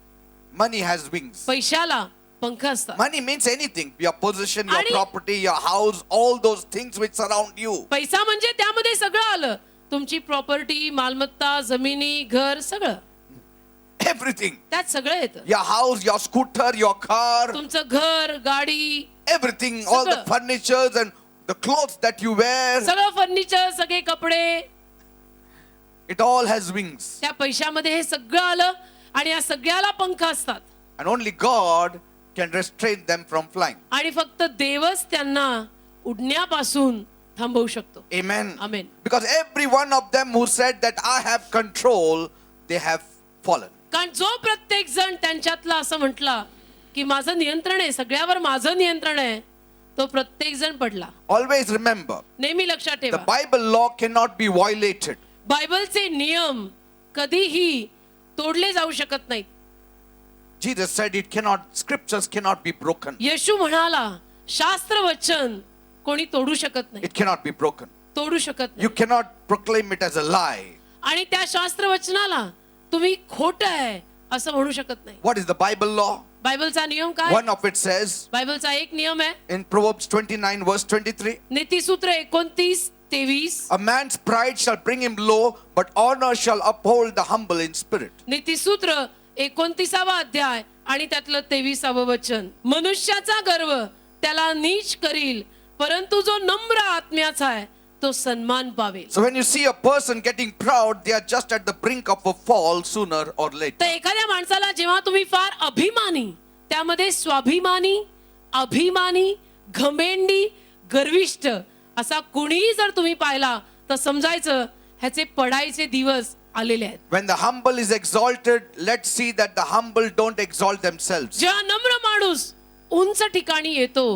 [SPEAKER 1] Money has wings.
[SPEAKER 2] पैशाला पंख असतात.
[SPEAKER 1] Money means anything. Your possession, your
[SPEAKER 2] आणि-
[SPEAKER 1] property, your house, all those things which surround you.
[SPEAKER 2] पैसा म्हणजे त्यामध्ये सगळं आलं, तुमची प्रॉपर्टी, मालमत्ता, जमिनी, घर, सगळं
[SPEAKER 1] Everything.
[SPEAKER 2] त्यात सगळं येतं.
[SPEAKER 1] Your house, your scooter, your car,
[SPEAKER 2] तुमचं घर, गाडी,
[SPEAKER 1] everything, all the
[SPEAKER 2] सगळं.
[SPEAKER 1] furnitures and the clothes that you wear,
[SPEAKER 2] सगळं फर्निचर, सगळे कपडे,
[SPEAKER 1] it all has wings.
[SPEAKER 2] त्या पैशामध्ये हे सगळं आलं, आणि या सगळ्याला पंख असतात.
[SPEAKER 1] And only God can restrain them from flying.
[SPEAKER 2] आणि फक्त देवच त्यांना उडण्यापासून थांबवू शकतो.
[SPEAKER 1] Amen.
[SPEAKER 2] Amen.
[SPEAKER 1] Because every one of them who said that I have control, they have fallen.
[SPEAKER 2] कारण जो प्रत्येक जण त्यांच्यातला असं म्हटला की माझं नियंत्रण आहे, सगळ्यावर माझं नियंत्रण आहे, तो प्रत्येक जण पडला.
[SPEAKER 1] Always remember,
[SPEAKER 2] नेहमी लक्षात
[SPEAKER 1] the
[SPEAKER 2] ठेवा,
[SPEAKER 1] Bible law cannot be violated.
[SPEAKER 2] बायबलचे नियम कधीही तोडले जाऊ शकत नाहीत.
[SPEAKER 1] Jesus said scriptures cannot be broken.
[SPEAKER 2] येशू म्हणाला, शास्त्र वचन कोणी तोडू शकत नाही,
[SPEAKER 1] It cannot be broken.
[SPEAKER 2] तोडू शकत
[SPEAKER 1] You
[SPEAKER 2] नाही.
[SPEAKER 1] cannot proclaim it as a lie.
[SPEAKER 2] आणि त्या शास्त्रवचनाला तुम्ही खोटं आहे असं म्हणू शकत नाही.
[SPEAKER 1] What is the Bible law?
[SPEAKER 2] बायबलचा नियम काय?
[SPEAKER 1] One of it says
[SPEAKER 2] बायबलचा एक नियम आहे,
[SPEAKER 1] in Proverbs 29 verse 23,
[SPEAKER 2] नीतिसूत्र 29:23.
[SPEAKER 1] a man's pride shall bring him low, but honor shall uphold the humble in spirit.
[SPEAKER 2] नीतिसूत्र 29वा अध्याय आणि त्यातलं 23वं वचन. मनुष्याचा गर्व त्याला नीच करील, परंतु जो नम्र आत्म्याचा आहे तो सन्मान पावेल.
[SPEAKER 1] So when you see a person getting proud, they are just at the brink of a fall sooner or
[SPEAKER 2] तर
[SPEAKER 1] later.
[SPEAKER 2] एखाद्या माणसाला जेव्हा तुम्ही फार अभिमानी, त्यामध्ये स्वाभिमानी, अभिमानी, घमेंडी, गर्विष्ठ असा कुणीही जर तुम्ही पाहिला तर समजायचं ह्याचे पडायचे दिवस आलेले आहेत.
[SPEAKER 1] When the humble is exalted, let's see that the humble don't exalt themselves.
[SPEAKER 2] जेव्हा नम्र माणूस उंच ठिकाणी येतो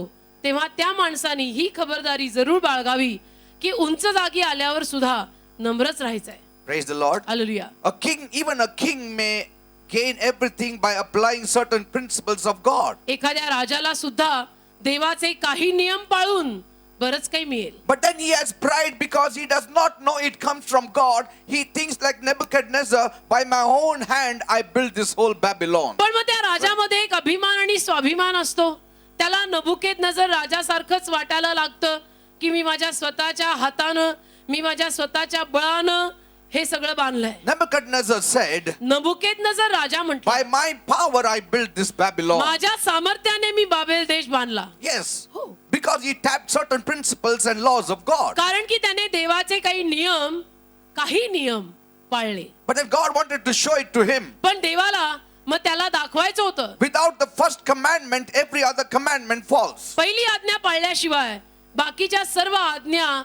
[SPEAKER 2] तेव्हा त्या माणसाने ही खबरदारी जरूर बाळगावी की उंच जागी आल्यावर सुद्धा नम्रच राहायचंय.
[SPEAKER 1] Praise the Lord.
[SPEAKER 2] Hallelujah.
[SPEAKER 1] A king, even a king may gain everything by applying certain principles of God.
[SPEAKER 2] एखाद्या राजाला सुद्धा देवाचे काही नियम पाळून बरंच काही मिळेल.
[SPEAKER 1] But then he has pride because he does not know it comes from God. He thinks like Nebuchadnezzar, by my own hand I built this whole Babylon.
[SPEAKER 2] पण मग त्या राजामध्ये एक अभिमान आणि स्वाभिमान असतो. त्याला नबुकेदनजर राजासारखंच वाटायला लागतं की मी माझ्या स्वतःच्या हातानं, मी माझ्या स्वतःच्या बळानं हे सगळं बांधलंय.
[SPEAKER 1] Nebuchadnezzar said,
[SPEAKER 2] नबुकेदनजर राजा म्हटला,
[SPEAKER 1] by my power I built this Babylon.
[SPEAKER 2] माझ्या सामर्थ्याने मी बाबेल देश बांधला.
[SPEAKER 1] Yes,
[SPEAKER 2] हो.
[SPEAKER 1] because he tapped certain principles and laws of God.
[SPEAKER 2] कारण की त्याने देवाचे काही नियम पाळले.
[SPEAKER 1] But then God wanted to show it to him.
[SPEAKER 2] पण देवाला मग त्याला दाखवायचं होतं.
[SPEAKER 1] Without the first commandment, every other commandment falls.
[SPEAKER 2] पहिली आज्ञा पाळल्याशिवाय बाकीच्या सर्व आज्ञा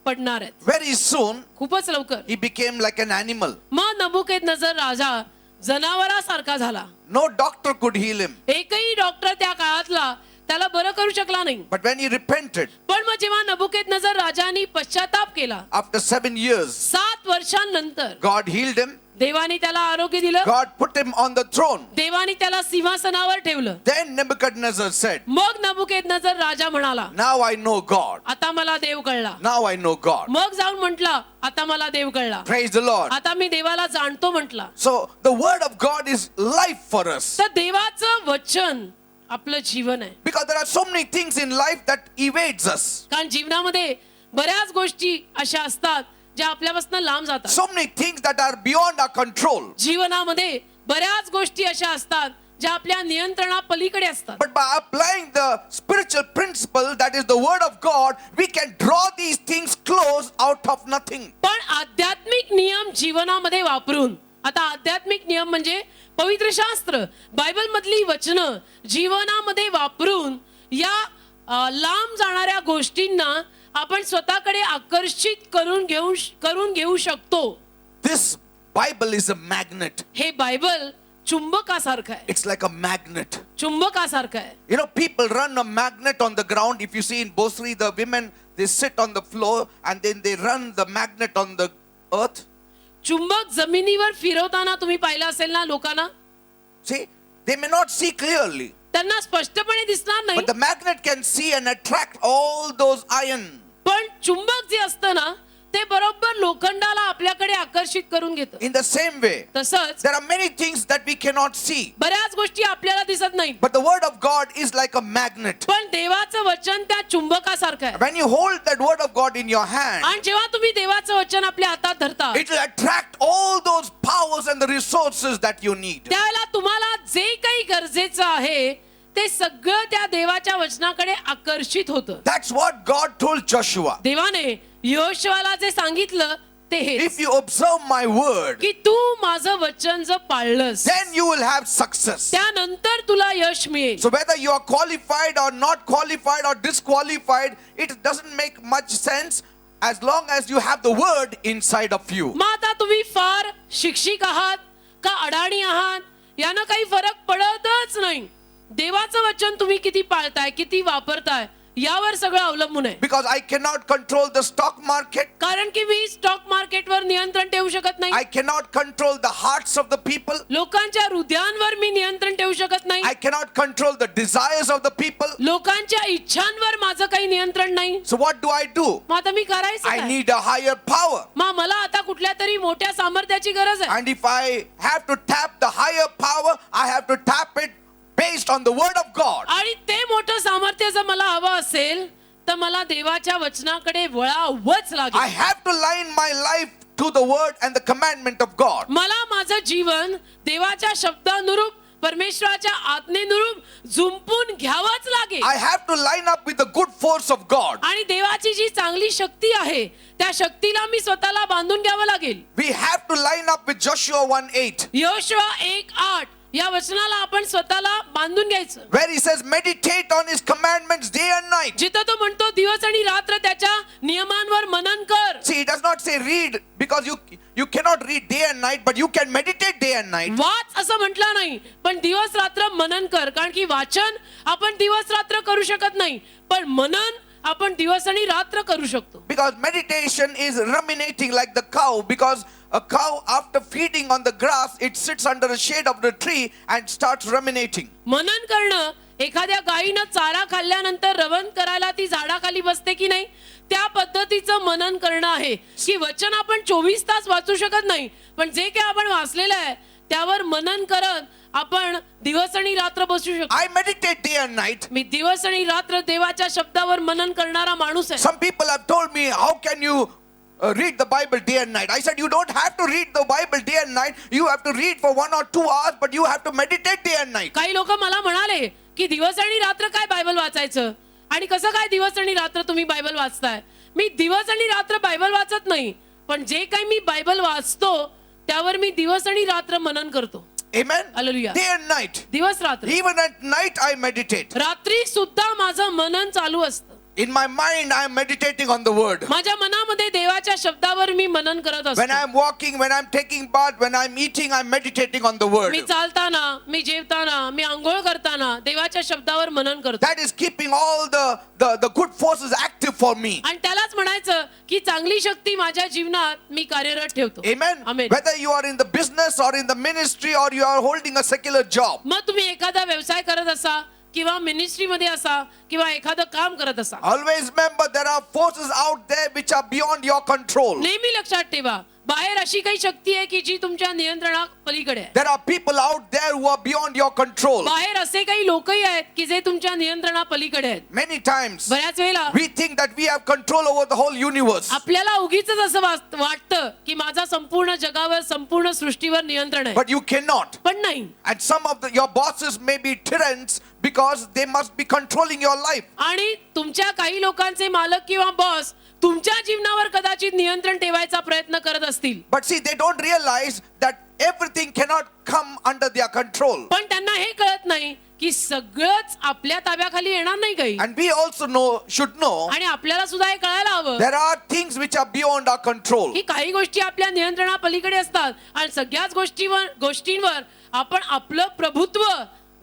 [SPEAKER 2] पडणार आहेत.
[SPEAKER 1] Very soon,
[SPEAKER 2] खूपच लवकर
[SPEAKER 1] he became like an animal.
[SPEAKER 2] मग नबुकेदनजर राजा जनावरासारखा झाला.
[SPEAKER 1] No doctor could heal him.
[SPEAKER 2] एकही डॉक्टर त्या काळातला त्याला बरं करू शकला नाही.
[SPEAKER 1] But when he repented,
[SPEAKER 2] पण मग जेव्हा नबुकेदनजर राजाने पश्चाताप केला,
[SPEAKER 1] after 7 years,
[SPEAKER 2] 7 वर्षांनंतर
[SPEAKER 1] God healed him.
[SPEAKER 2] देवाने त्याला आरोग्य दिलं.
[SPEAKER 1] God put him on the throne.
[SPEAKER 2] देवाने त्याला सिंहासनावर ठेवलं.
[SPEAKER 1] Then Nebuchadnezzar said,
[SPEAKER 2] मग नबुकेदनजर राजा म्हणाला,
[SPEAKER 1] now I know God.
[SPEAKER 2] आता मला देव कळला.
[SPEAKER 1] Now I know God.
[SPEAKER 2] मग जाऊन म्हटला, आता मला देव कळला.
[SPEAKER 1] Praise the Lord.
[SPEAKER 2] आता मी देवाला जाणतो म्हटला.
[SPEAKER 1] So the word of God is life for us.
[SPEAKER 2] तर देवाचं वचन आपलं जीवन आहे.
[SPEAKER 1] Because there are so many things in life that evades us.
[SPEAKER 2] कारण जीवनामध्ये बऱ्याच गोष्टी अशा असतात ज्या आपल्यापासून लांब जातात.
[SPEAKER 1] So many things that are beyond our control.
[SPEAKER 2] जीवनामध्ये बऱ्याच गोष्टी अशा असतात ज्या आपल्या नियंत्रणापलीकडे असतात.
[SPEAKER 1] But by applying the spiritual principle that is the word of God, we can draw these things close out of nothing.
[SPEAKER 2] पण आध्यात्मिक नियम जीवनामध्ये वापरून, आता आध्यात्मिक नियम म्हणजे पवित्र शास्त्र, बायबल मधली वचनं जीवनामध्ये वापरून या लांब जाणाऱ्या गोष्टींना आपण स्वतःकडे आकर्षित करून घेऊ शकतो.
[SPEAKER 1] This Bible is a magnet.
[SPEAKER 2] हे बायबल चुंबकासारखं आहे.
[SPEAKER 1] It's like a magnet.
[SPEAKER 2] चुंबकासारखं आहे.
[SPEAKER 1] You know, people run a magnet on the ground. If you see in Bosri, the women, they sit on the floor and then they run the magnet on the earth.
[SPEAKER 2] चुंबक जमिनीवर फिरवताना तुम्ही पाहिलं असेल ना लोकांना.
[SPEAKER 1] See, they may not see clearly,
[SPEAKER 2] त्यांना स्पष्टपणे दिसणार नाही.
[SPEAKER 1] but the magnet can see and attract all those iron.
[SPEAKER 2] पण चुंबक जे असतं ना ते बरोबर लोखंडाला आपल्याकडे आकर्षित करून घेतं.
[SPEAKER 1] In the same way,
[SPEAKER 2] तसंच
[SPEAKER 1] there are many things that we cannot see,
[SPEAKER 2] बऱ्याच गोष्टी आपल्याला दिसत नाहीत.
[SPEAKER 1] but the word of God is like a magnet.
[SPEAKER 2] पण देवाचं वचन त्या चुंबकासारखं आहे.
[SPEAKER 1] When you hold that word of God in your hand,
[SPEAKER 2] आणि जेव्हा तुम्ही देवाचं वचन आपल्या हातात धरता
[SPEAKER 1] it will attract all those powers and the resources that you need.
[SPEAKER 2] त्यावेळेला तुम्हाला जे काही गरजेचं आहे ते सगळं त्या देवाच्या वचनाकडे आकर्षित होतं.
[SPEAKER 1] That's what God told Joshua.
[SPEAKER 2] देवाने यहोशुआला जे सांगितलं ते हे
[SPEAKER 1] If you observe my word,
[SPEAKER 2] की तू माझं वचन जर पाळलंस
[SPEAKER 1] then you will have success.
[SPEAKER 2] त्यानंतर तुला यश मिळेल.
[SPEAKER 1] So whether you are qualified or not qualified or disqualified, it doesn't make much sense as long as you have the word inside of you.
[SPEAKER 2] मग आता तुम्ही फार शिक्षित आहात का अडाणी आहात यानं काही फरक पडतच नाही. देवाचं वचन तुम्ही किती पाळताय, किती वापरताय यावर सगळं अवलंबून आहे.
[SPEAKER 1] Because I cannot control the stock market.
[SPEAKER 2] कारण की मी स्टॉक मार्केटवर नियंत्रण ठेवू शकत नाही.
[SPEAKER 1] I cannot control the hearts of the people.
[SPEAKER 2] लोकांच्या हृदयांवर मी नियंत्रण ठेवू शकत नाही.
[SPEAKER 1] I cannot control the desires of the people.
[SPEAKER 2] लोकांच्या इच्छांवर माझं काही नियंत्रण नाही.
[SPEAKER 1] So what do I do?
[SPEAKER 2] मग आता मी करायचं
[SPEAKER 1] I
[SPEAKER 2] काय?
[SPEAKER 1] need a higher power.
[SPEAKER 2] मग मला आता कुठल्या तरी मोठ्या सामर्थ्याची गरज आहे.
[SPEAKER 1] And if I have to tap the higher power, I have to tap it based on the word of God.
[SPEAKER 2] आणि ते मोठं सामर्थ्य जर मला हवं असेल तर मला देवाच्या वचनाकडे वळावंच
[SPEAKER 1] I
[SPEAKER 2] लागेल.
[SPEAKER 1] have to line my life to the word and the commandment of God.
[SPEAKER 2] मला माझं जीवन देवाच्या शब्दानुरूप परमेश्वराच्या आज्ञेनुरूप जुंपून घ्यावंच लागेल.
[SPEAKER 1] I have to line up with the good force of God.
[SPEAKER 2] आणि देवाची जी चांगली शक्ती आहे त्या शक्तीला मी स्वतःला बांधून घ्यावं लागेल.
[SPEAKER 1] We have to line up with Joshua 1:8,
[SPEAKER 2] Yoshua 1:8 या वचनाला आपण स्वतःला बांधून घ्यायचं.
[SPEAKER 1] where he says, meditate on his commandments day and night.
[SPEAKER 2] जिथं तो म्हणतो दिवस आणि रात्र त्याच्या नियमांवर मनन कर.
[SPEAKER 1] See, he does not say read, because you cannot read day and night, but you can meditate day and night.
[SPEAKER 2] वाच असं म्हटलं नाही, पण दिवस रात्र मनन कर. कारण की वाचन आपण दिवस रात्र करू शकत नाही, पण मनन आपण दिवस आणि रात्र करू शकतो.
[SPEAKER 1] Because meditation is ruminating like the cow, because a cow after feeding on the grass, it sits under the shade of the tree and starts ruminating.
[SPEAKER 2] मनन करणं एखाद्या गायीनं चारा खाल्ल्यानंतर रवन करायला ती झाडाखाली बसते की नाही, त्या पद्धतीचं मनन करणं आहे. की वचन आपण 24 तास वाचू शकत नाही, पण जे काही आपण वाचलेलं आहे त्यावर मनन करत आपण दिवस आणि रात्र बसू शकतो.
[SPEAKER 1] I meditate day and night.
[SPEAKER 2] मी दिवस आणि रात्र देवाच्या शब्दावर मनन करणारा माणूस आहे.
[SPEAKER 1] Some people have told me, how can you read the Bible day and night? I said, you don't have to read the Bible day and night. You have to read for 1 or 2 hours, but you have to meditate day and night.
[SPEAKER 2] काही लोक मला म्हणाले की दिवस आणि रात्र काय Bible वाचायचं, आणि कसं काय दिवस आणि रात्र तुम्ही बायबल वाचताय. मी दिवस आणि रात्र बायबल वाचत नाही, पण जे काही मी बायबल वाचतो त्यावर मी दिवस आणि रात्र मनन करतो.
[SPEAKER 1] Amen.
[SPEAKER 2] Hallelujah.
[SPEAKER 1] Day and night.
[SPEAKER 2] दिवस रात्र,
[SPEAKER 1] Even at night I meditate.
[SPEAKER 2] रात्री सुद्धा माझं मनन चालू असतं.
[SPEAKER 1] In my mind I am meditating on the word.
[SPEAKER 2] माझ्या मनामध्ये देवाच्या शब्दावर मी मनन करत
[SPEAKER 1] When I
[SPEAKER 2] असतो.
[SPEAKER 1] am walking, when I am taking bath, when I am eating, I am meditating on the word.
[SPEAKER 2] मी चालताना, मी जेवताना, मी आंघोळ करताना देवाच्या शब्दावर मनन करतो.
[SPEAKER 1] That is keeping all the good forces active for me.
[SPEAKER 2] आणि त्यालाच म्हणायचं की चांगली शक्ती माझ्या जीवनात मी कार्यरत ठेवतो.
[SPEAKER 1] Amen.
[SPEAKER 2] Amen.
[SPEAKER 1] Whether you are in the business or in the ministry or you are holding a secular job.
[SPEAKER 2] मग तुम्ही एखादा व्यवसाय करत असा किंवा मिनिस्ट्री मध्ये असा किंवा एखादं काम करत असा,
[SPEAKER 1] Always remember there are forces out there which are beyond your control.
[SPEAKER 2] नेहमी लक्षात ठेवा बाहेर अशी काही शक्ती आहे की जी तुमच्या नियंत्रणा पलीकडे आहे.
[SPEAKER 1] There are people out there who are beyond your control.
[SPEAKER 2] बाहेर असे काही लोकही आहेत की जे तुमच्या नियंत्रणा पलीकडे आहेत.
[SPEAKER 1] Many times
[SPEAKER 2] बऱ्याच वेळेला
[SPEAKER 1] we think that we have control over the whole universe.
[SPEAKER 2] आपल्याला उगीच असं वाटतं की माझा संपूर्ण जगावर संपूर्ण सृष्टीवर नियंत्रण आहे,
[SPEAKER 1] But you cannot.
[SPEAKER 2] पण नाही.
[SPEAKER 1] And some of your bosses may be tyrants because they must be controlling your life.
[SPEAKER 2] आणि तुमच्या काही लोकांचे मालक किंवा बॉस तुमच्या जीवनावर कदाचित नियंत्रण ठेवायचा प्रयत्न करत असतील,
[SPEAKER 1] But see, they don't realize that everything cannot come under their control.
[SPEAKER 2] पण त्यांना हे कळत नाही की सगळंच आपल्या ताब्याखाली येणार नाही काही.
[SPEAKER 1] And we also should know
[SPEAKER 2] आणि आपल्याला सुद्धा हे कळायला हवं
[SPEAKER 1] there are things which are beyond our control.
[SPEAKER 2] की काही गोष्टी आपल्या नियंत्रणा पलीकडे असतात आणि सगळ्याच गोष्टींवर आपण आपलं प्रभुत्व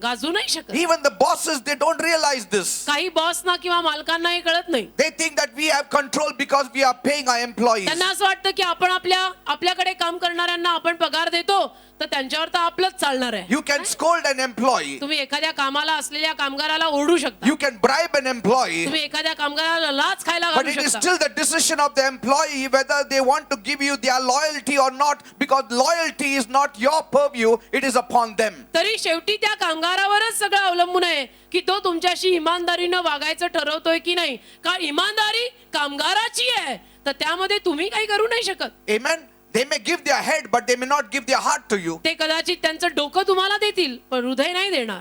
[SPEAKER 2] गाजू नाही शकत.
[SPEAKER 1] Even the bosses, they don't realize this.
[SPEAKER 2] काही बॉसना किंवा मालकांना हे कळत नाही.
[SPEAKER 1] They think that we have control because we are paying our employees.
[SPEAKER 2] त्यांना असं वाटतं की आपण आपल्याकडे काम करणाऱ्यांना आपण पगार देतो तर त्यांच्यावर तर आपलंच चालणार आहे.
[SPEAKER 1] You can scold an employee.
[SPEAKER 2] तुम्ही एखाद्या कामाला असलेल्या कामगाराला ओरडू शकता,
[SPEAKER 1] You can bribe an employee.
[SPEAKER 2] तुम्ही एखाद्या कामगाराला लाच खायला
[SPEAKER 1] But
[SPEAKER 2] घालू
[SPEAKER 1] it is
[SPEAKER 2] शकता,
[SPEAKER 1] still the decision of the employee whether they want to give you their loyalty or not, because loyalty is not your purview, it is upon them.
[SPEAKER 2] तरी शेवटी त्या कामगारावरच सगळं अवलंबून आहे की तो तुमच्याशी इमानदारीनं वागायचं ठरवतोय की नाही. कारण इमानदारी कामगाराची आहे, तर त्यामध्ये तुम्ही काही करू नाही शकत.
[SPEAKER 1] Amen. They may give their head, but they may not give their heart to you.
[SPEAKER 2] ते कदाचित त्यांचं डोकं तुम्हाला देतील पण हृदय नाही देणार.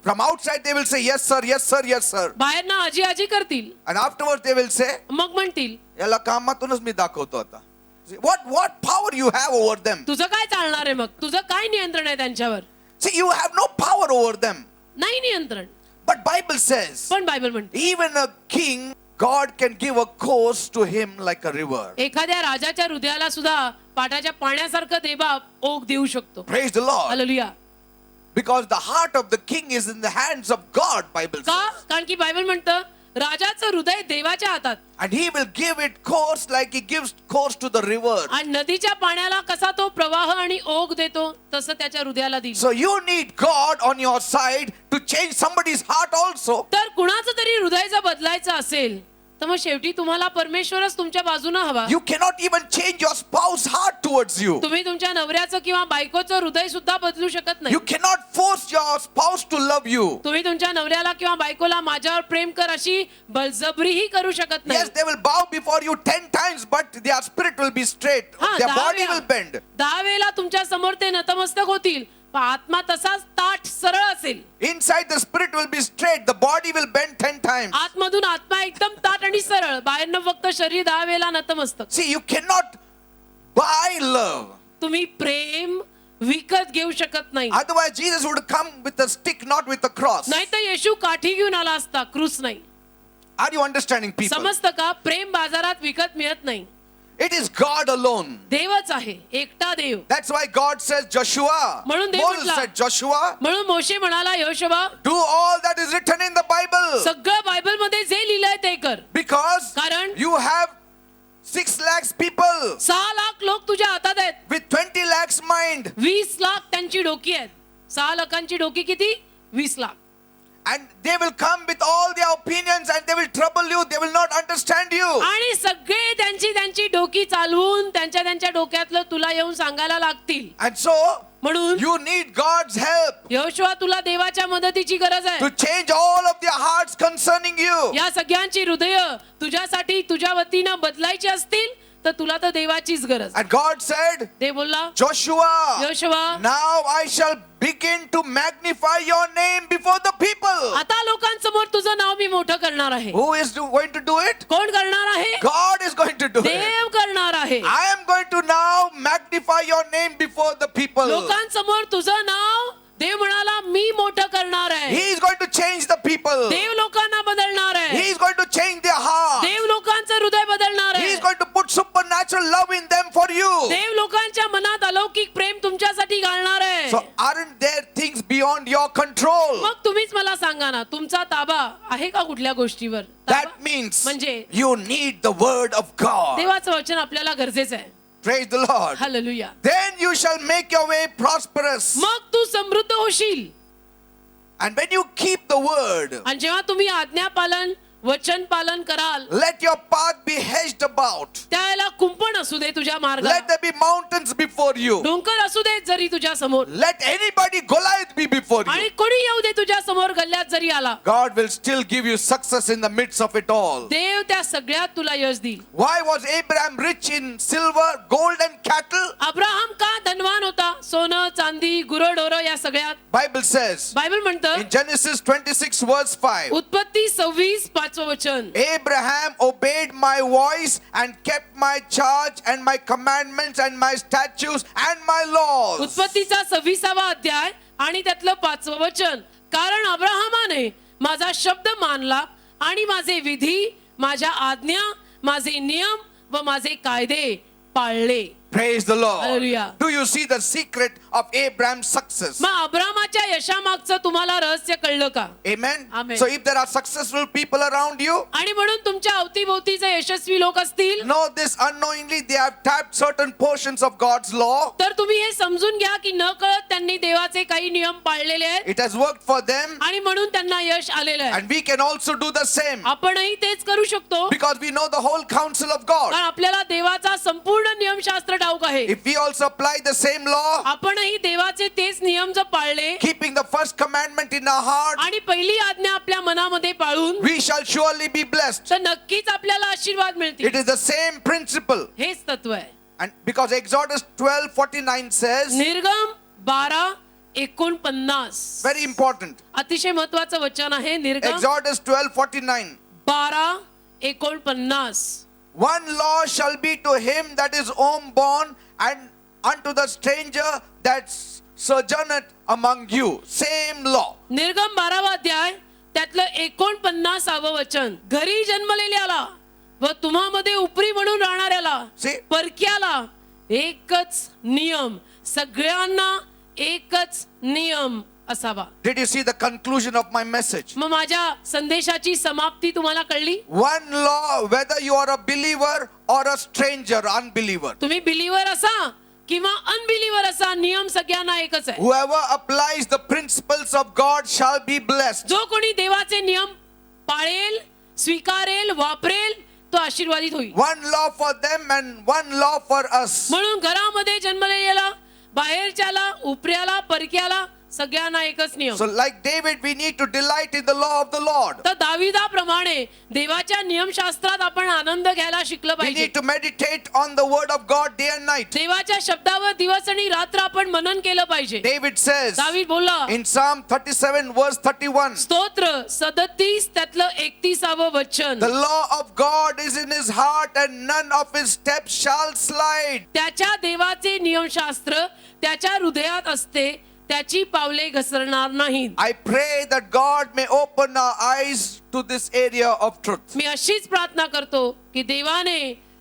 [SPEAKER 1] From outside they will say yes sir, yes sir, yes sir.
[SPEAKER 2] बाहेर ना आजी आजी करतील,
[SPEAKER 1] And afterwards they will say,
[SPEAKER 2] मग म्हणतील
[SPEAKER 1] याला कामातूनच मी दाखवतो आता. What power you have over them?
[SPEAKER 2] तुझं काय चालणार आहे, मग तुझं काय नियंत्रण आहे त्यांच्यावर.
[SPEAKER 1] See, you have no power over them.
[SPEAKER 2] नाही नियंत्रण.
[SPEAKER 1] But Bible says,
[SPEAKER 2] पण बायबल म्हणते
[SPEAKER 1] even a king, God can give a course to him like a river.
[SPEAKER 2] एखाद्या राजाच्या हृदयाला सुद्धा पाटाच्या पाण्यासारखं देवा ओघ देऊ शकतो.
[SPEAKER 1] Praise the Lord.
[SPEAKER 2] Hallelujah.
[SPEAKER 1] Because the heart of the king is in the hands of God, Bible
[SPEAKER 2] का?
[SPEAKER 1] says.
[SPEAKER 2] कारण की बायबल म्हणतं राजाचं हृदय देवाच्या हातात
[SPEAKER 1] and he will give it course like he gives course to the river.
[SPEAKER 2] आणि नदीच्या पाण्याला कसा तो प्रवाह आणि ओघ देतो तसं त्याच्या हृदयाला दिलं.
[SPEAKER 1] So you need God on your side to change somebody's heart also.
[SPEAKER 2] तर कुणाचं तरी हृदय जर बदलायचं असेल तर मग शेवटी तुम्हाला परमेश्वरच तुमच्या बाजूने हवा.
[SPEAKER 1] You cannot even change your spouse's heart towards you.
[SPEAKER 2] तुम्ही तुमच्या नवऱ्याचं किंवा बायकोचं हृदय सुद्धा बदलू शकत नाही.
[SPEAKER 1] You cannot force your spouse to love you.
[SPEAKER 2] तुम्ही तुमच्या नवऱ्याला किंवा बायकोला माझ्यावर प्रेम कर अशी बळजबरीही करू शकत नाही.
[SPEAKER 1] Yes, they will bow before you 10 times, but their spirit will be straight. Their body will bend.
[SPEAKER 2] 10 वेळेला तुमच्या समोर ते नतमस्तक होतील पण आत्मा तसाच ताठ सरळ असेल.
[SPEAKER 1] Inside the spirit will be straight, the body will bend 10 times.
[SPEAKER 2] आतमधून आत्मा एकदम ताठ आणि सरळ, बाहेरनं फक्त शरीर 10 वेळेला नतमस्तक.
[SPEAKER 1] See, you cannot buy love.
[SPEAKER 2] तुम्ही प्रेम विकत घेऊ शकत नाही.
[SPEAKER 1] Otherwise, Jesus would come with a stick, not with a cross.
[SPEAKER 2] नाही तर येशू काठी घेऊन आला असता, क्रूस नाही.
[SPEAKER 1] Are you understanding, people?
[SPEAKER 2] समजतं का? प्रेम बाजारात विकत मिळत नाही.
[SPEAKER 1] It is God alone.
[SPEAKER 2] देवच आहे, एकटा देव.
[SPEAKER 1] That's why God says, Joshua.
[SPEAKER 2] म्हणून देव
[SPEAKER 1] Moses
[SPEAKER 2] म्हटला,
[SPEAKER 1] said, Joshua,
[SPEAKER 2] म्हणून मोशे म्हणाला, योशुवा,
[SPEAKER 1] do all that is written in the Bible.
[SPEAKER 2] सगळं बायबल मध्ये जे लिहिलंय ते कर.
[SPEAKER 1] Because
[SPEAKER 2] कारण
[SPEAKER 1] you have 6 lakhs people
[SPEAKER 2] 6 lakh लोक तुझ्या हातात आहेत.
[SPEAKER 1] with 20 lakhs mind.
[SPEAKER 2] 20 लाख त्यांची डोकी आहेत. 6 लाखांची डोकी किती? 20 lakh.
[SPEAKER 1] And they will come with all their opinions and they will trouble you. They will not understand you.
[SPEAKER 2] आणि सगळे त्यांची डोकी चालवून त्यांच्या डोक्यातलं तुला येऊन सांगायला लागतील.
[SPEAKER 1] And so
[SPEAKER 2] म्हणून
[SPEAKER 1] you need God's help
[SPEAKER 2] योशुवा तुला देवाच्या मदतीची गरज आहे.
[SPEAKER 1] to change all of their hearts concerning you.
[SPEAKER 2] या सगळ्यांची हृदय तुझ्यासाठी तुझ्या वतीनं बदलायची असतील तर तुला तर देवाचीच गरज.
[SPEAKER 1] And God said,
[SPEAKER 2] देव बोलला,
[SPEAKER 1] Joshua,
[SPEAKER 2] योशुवा,
[SPEAKER 1] now I shall begin to magnify your name before the people.
[SPEAKER 2] आता लोकांसमोर तुझं नाव मी मोठं करणार आहे.
[SPEAKER 1] Who is going to do it?
[SPEAKER 2] कोण करणार आहे?
[SPEAKER 1] God is going to do it.
[SPEAKER 2] देव करणार आहे.
[SPEAKER 1] I am going to now magnify your name before the people.
[SPEAKER 2] लोकांसमोर तुझं नाव देव म्हणाला मी मोठं करणार आहे.
[SPEAKER 1] He is going to change the people.
[SPEAKER 2] देव लोकांना बदलणार
[SPEAKER 1] He
[SPEAKER 2] आहे.
[SPEAKER 1] is going to change their heart.
[SPEAKER 2] देव लोकांचं हृदय बदलणार
[SPEAKER 1] He
[SPEAKER 2] आहे.
[SPEAKER 1] is going to put supernatural love in them for you.
[SPEAKER 2] देव लोकांच्या मनात अलौकिक प्रेम तुमच्यासाठी घालणार आहे.
[SPEAKER 1] So aren't there things beyond your control?
[SPEAKER 2] मग तुम्हीच मला सांगा ना, तुमचा ताबा आहे का कुठल्या गोष्टीवर?
[SPEAKER 1] That
[SPEAKER 2] ताबा?
[SPEAKER 1] means
[SPEAKER 2] म्हणजे
[SPEAKER 1] you need the word of God.
[SPEAKER 2] देवाचं वचन आपल्याला गरजेचं आहे.
[SPEAKER 1] Praise the Lord.
[SPEAKER 2] Hallelujah.
[SPEAKER 1] Then you shall make your way prosperous.
[SPEAKER 2] मग तू समृद्ध होशील.
[SPEAKER 1] And when you keep the word,
[SPEAKER 2] आणि जेव्हा तुम्ही आज्ञा पालन वचन पालन कराल
[SPEAKER 1] let your path be hedged about.
[SPEAKER 2] त्यावेळेला कुंपण असू दे तुझ्या मार्गात,
[SPEAKER 1] Let there be mountains before you.
[SPEAKER 2] डोंगर असू दे जरी तुझ्या समोर,
[SPEAKER 1] Let anybody Goliath be before you.
[SPEAKER 2] आणि कोणी येऊ दे तुझ्या समोर गल्ल्यात जरी आला,
[SPEAKER 1] God will still give you success in the midst of it all.
[SPEAKER 2] देव त्या सगळ्यात तुला यश देईल.
[SPEAKER 1] Why was Abraham rich in silver, gold and cattle?
[SPEAKER 2] Abraham का धनवान होता? सोनं चांदी गुरढोरं या सगळ्यात.
[SPEAKER 1] Bible says
[SPEAKER 2] बायबल म्हणतं
[SPEAKER 1] in Genesis 26 verse 5.
[SPEAKER 2] उत्पत्ती 26:5 वचन,
[SPEAKER 1] Abraham obeyed my voice and kept my charge and my commandments and my statutes and my laws.
[SPEAKER 2] उत्पत्तीचा 26वा अध्याय आणि त्यातलं 5वं वचन, कारण अब्राहमाने माझा शब्द मानला आणि माझे विधी, माझ्या आज्ञा, माझे नियम व माझे कायदे पाळले.
[SPEAKER 1] Praise the Lord.
[SPEAKER 2] Hallelujah.
[SPEAKER 1] Do you see the secret of Abraham's success?
[SPEAKER 2] मग अब्राहमाच्या यशामागचं तुम्हाला रहस्य कळलं का?
[SPEAKER 1] Amen.
[SPEAKER 2] Amen.
[SPEAKER 1] So if there are successful people around you,
[SPEAKER 2] आणि म्हणून तुमच्या अवतीभोवतीचे यशस्वी लोक असतील
[SPEAKER 1] know this unknowingly they have tapped certain portions of God's law.
[SPEAKER 2] तर तुम्ही हे समजून घ्या की न कळत त्यांनी देवाचे काही नियम पाळलेले आहेत
[SPEAKER 1] It has worked for them
[SPEAKER 2] आणि म्हणून त्यांना यश आलेलं आहे.
[SPEAKER 1] and we can also do the same
[SPEAKER 2] आपणही तेच करू शकतो
[SPEAKER 1] because we know the whole counsel of God.
[SPEAKER 2] कारण आपल्याला देवाचा संपूर्ण नियमशास्त्र ठाऊक आहे.
[SPEAKER 1] If we also apply the same law,
[SPEAKER 2] आपणही देवाचे तेच नियम जर पाळले
[SPEAKER 1] keeping the first commandment in our heart,
[SPEAKER 2] आणि पहिली आज्ञा आपल्या मनामध्ये पाळून
[SPEAKER 1] we shall surely be blessed.
[SPEAKER 2] तर नक्कीच आपल्याला आशीर्वाद
[SPEAKER 1] It
[SPEAKER 2] मिळतील.
[SPEAKER 1] is the same principle.
[SPEAKER 2] हेच तत्व आहे.
[SPEAKER 1] And because Exodus 12:49 says,
[SPEAKER 2] निर्गम 12:49
[SPEAKER 1] very important.
[SPEAKER 2] अतिशय महत्वाचं वचन आहे. निर्गम
[SPEAKER 1] Exodus 12:49.
[SPEAKER 2] 12:49
[SPEAKER 1] One law shall be to him that is homeborn and unto the stranger that sojourneth among you. Same law.
[SPEAKER 2] निर्गम 12वा अध्याय त्यातलं 49वं वचन, घरी जन्मलेल्याला व तुम्हामध्ये उपरी म्हणून राहणाऱ्याला,
[SPEAKER 1] See?
[SPEAKER 2] परक्याला एकच नियम, सगळ्यांना एकच नियम असावा.
[SPEAKER 1] Did you see the conclusion of my message?
[SPEAKER 2] मग माझ्या संदेशाची समाप्ती तुम्हाला कळली?
[SPEAKER 1] One law, whether you are a believer or a stranger, unbeliever.
[SPEAKER 2] तुम्ही बिलीवर असा किंवा अनबिलीवर असा, नियम सगळ्यांना एकच आहे.
[SPEAKER 1] Whoever applies the principles of God shall be blessed.
[SPEAKER 2] जो कोणी देवाचे नियम पाळेल, स्वीकारेल, वापरेल, तो आशीर्वादित होईल.
[SPEAKER 1] One law for them and one law for us.
[SPEAKER 2] म्हणून घरामध्ये जन्मलेला, बाहेरच्याला, उपऱ्याला, परक्याला सगळ्यांना एकच नियम.
[SPEAKER 1] So like David, we need to delight in the law of the Lord.
[SPEAKER 2] तर दाविदाप्रमाणे देवाच्या नियमशास्त्रात आपण आनंद घ्यायला शिकलं
[SPEAKER 1] We
[SPEAKER 2] पाहिजे.
[SPEAKER 1] need to meditate on the word of God day and night.
[SPEAKER 2] देवाच्या शब्दावर दिवस आणि रात्र आपण मनन केलं पाहिजे.
[SPEAKER 1] David says
[SPEAKER 2] दावीद बोलला
[SPEAKER 1] in Psalm 37 verse 31,
[SPEAKER 2] स्तोत्र 37 त्यातलं 31व वचन,
[SPEAKER 1] the law of God is in his heart and none of his steps shall slide.
[SPEAKER 2] त्याच्या देवाचे नियमशास्त्र त्याच्या हृदयात असते, त्याची पावले घसरणार नाहीत.
[SPEAKER 1] I pray that God may open our eyes to this area of truth.
[SPEAKER 2] मी अशीच प्रार्थना करतो की देवाने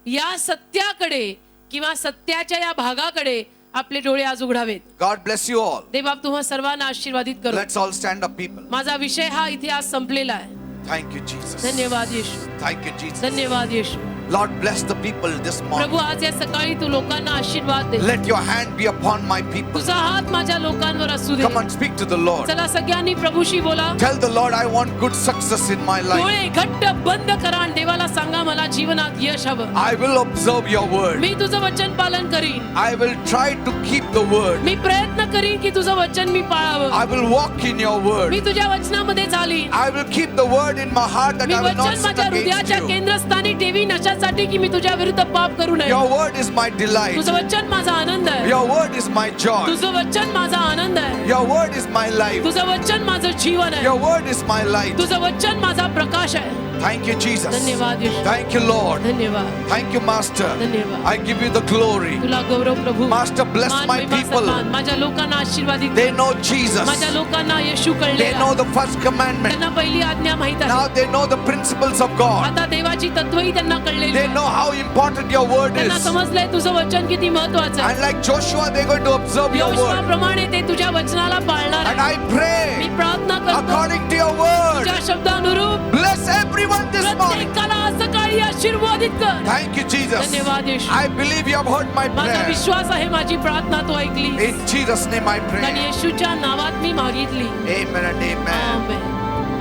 [SPEAKER 2] या सत्याकडे किंवा सत्याच्या या भागाकडे आपले डोळे आज उघडावेत.
[SPEAKER 1] God bless you all.
[SPEAKER 2] देवबाप तुम्हा सर्वांना आशीर्वादित करो.
[SPEAKER 1] Let's all stand up, people.
[SPEAKER 2] माझा विषय हा इथे आज संपलेला आहे.
[SPEAKER 1] Thank you, Jesus.
[SPEAKER 2] धन्यवाद येशू,
[SPEAKER 1] Thank you, Jesus.
[SPEAKER 2] धन्यवाद येशू.
[SPEAKER 1] Lord, bless the people this morning.
[SPEAKER 2] प्रभू आज या सकाळी तू लोकांना आशीर्वाद दे.
[SPEAKER 1] Let your hand be upon my people.
[SPEAKER 2] तुझा हात माझ्या लोकांवर असू दे.
[SPEAKER 1] Come on, speak to the Lord.
[SPEAKER 2] चला सगळ्यांनी प्रभूशी बोला.
[SPEAKER 1] Tell the Lord, I want good success in my life.
[SPEAKER 2] डोळे घट्ट बंद करा आणि देवाला सांगा मला जीवनात यश हवं.
[SPEAKER 1] I will observe your word.
[SPEAKER 2] मी तुझं वचन पालन करीन.
[SPEAKER 1] I will try to keep the word.
[SPEAKER 2] मी प्रयत्न करीन की तुझं वचन मी पाळावं.
[SPEAKER 1] I will walk in your word.
[SPEAKER 2] मी तुझ्या वचनामध्ये चालीन.
[SPEAKER 1] I will keep the word in my heart that
[SPEAKER 2] me
[SPEAKER 1] I will not
[SPEAKER 2] वचन
[SPEAKER 1] sin
[SPEAKER 2] माझ्या
[SPEAKER 1] against
[SPEAKER 2] हृदयाच्या
[SPEAKER 1] you.
[SPEAKER 2] केंद्रस्थानी ठेवीन अशासाठी की मी तुझ्या विरुद्ध पाप करू नये.
[SPEAKER 1] Your word is my delight.
[SPEAKER 2] तुझं वचन माझा आनंद आहे.
[SPEAKER 1] Your word is my joy.
[SPEAKER 2] तुझं वचन माझा आनंद आहे.
[SPEAKER 1] Your word is my life.
[SPEAKER 2] तुझं वचन माझं जीवन आहे.
[SPEAKER 1] Your word is my light.
[SPEAKER 2] तुझं वचन माझा प्रकाश आहे.
[SPEAKER 1] Thank you, Jesus.
[SPEAKER 2] धन्यवाद येशू.
[SPEAKER 1] Thank you, Lord.
[SPEAKER 2] धन्यवाद.
[SPEAKER 1] Thank you, Master.
[SPEAKER 2] धन्यवाद.
[SPEAKER 1] I give you the glory.
[SPEAKER 2] तुला गौरव प्रभू.
[SPEAKER 1] Master, bless
[SPEAKER 2] मान,
[SPEAKER 1] my
[SPEAKER 2] महिमा,
[SPEAKER 1] people.
[SPEAKER 2] सन्मान. माझ्या लोकांना आशीर्वादित
[SPEAKER 1] They
[SPEAKER 2] कर.
[SPEAKER 1] know Jesus.
[SPEAKER 2] माझ्या लोकांना येशू
[SPEAKER 1] They
[SPEAKER 2] कळलेला
[SPEAKER 1] know
[SPEAKER 2] आहे.
[SPEAKER 1] the first commandment.
[SPEAKER 2] त्यांना पहिली आज्ञा माहित
[SPEAKER 1] Now
[SPEAKER 2] आहे.
[SPEAKER 1] they know the principles of God.
[SPEAKER 2] आता देवाची तत्वही त्यांना कळलेली
[SPEAKER 1] They
[SPEAKER 2] आहे.
[SPEAKER 1] know how important your word
[SPEAKER 2] त्यांना
[SPEAKER 1] is.
[SPEAKER 2] समजलंय तुझं वचन किती महत्वाचं आहे.
[SPEAKER 1] And like Joshua, they're going to observe your word.
[SPEAKER 2] योशुआप्रमाणे ते तुझ्या वचनाला पाळणार
[SPEAKER 1] And
[SPEAKER 2] आहे.
[SPEAKER 1] I
[SPEAKER 2] मी
[SPEAKER 1] pray
[SPEAKER 2] प्रार्थना करतो
[SPEAKER 1] according to your word.
[SPEAKER 2] तुझ्या शब्दानुरूप
[SPEAKER 1] Bless everyone this morning.
[SPEAKER 2] प्रत्येकाला सकाळी आशीर्वादित कर.
[SPEAKER 1] Thank you, Jesus.
[SPEAKER 2] धन्यवाद येशू.
[SPEAKER 1] I believe you have heard my
[SPEAKER 2] माझा
[SPEAKER 1] prayer.
[SPEAKER 2] विश्वास आहे माझी प्रार्थना तू ऐकली
[SPEAKER 1] In Jesus' name I
[SPEAKER 2] आणि
[SPEAKER 1] pray.
[SPEAKER 2] येशूच्या नावात मी मागितली.
[SPEAKER 1] Amen and amen.
[SPEAKER 2] Amen.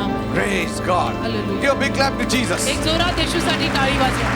[SPEAKER 2] Amen.
[SPEAKER 1] Praise God.
[SPEAKER 2] Hallelujah.
[SPEAKER 1] Give a big clap to Jesus.
[SPEAKER 2] एक जोरात येशूसाठी टाळी वाजवा.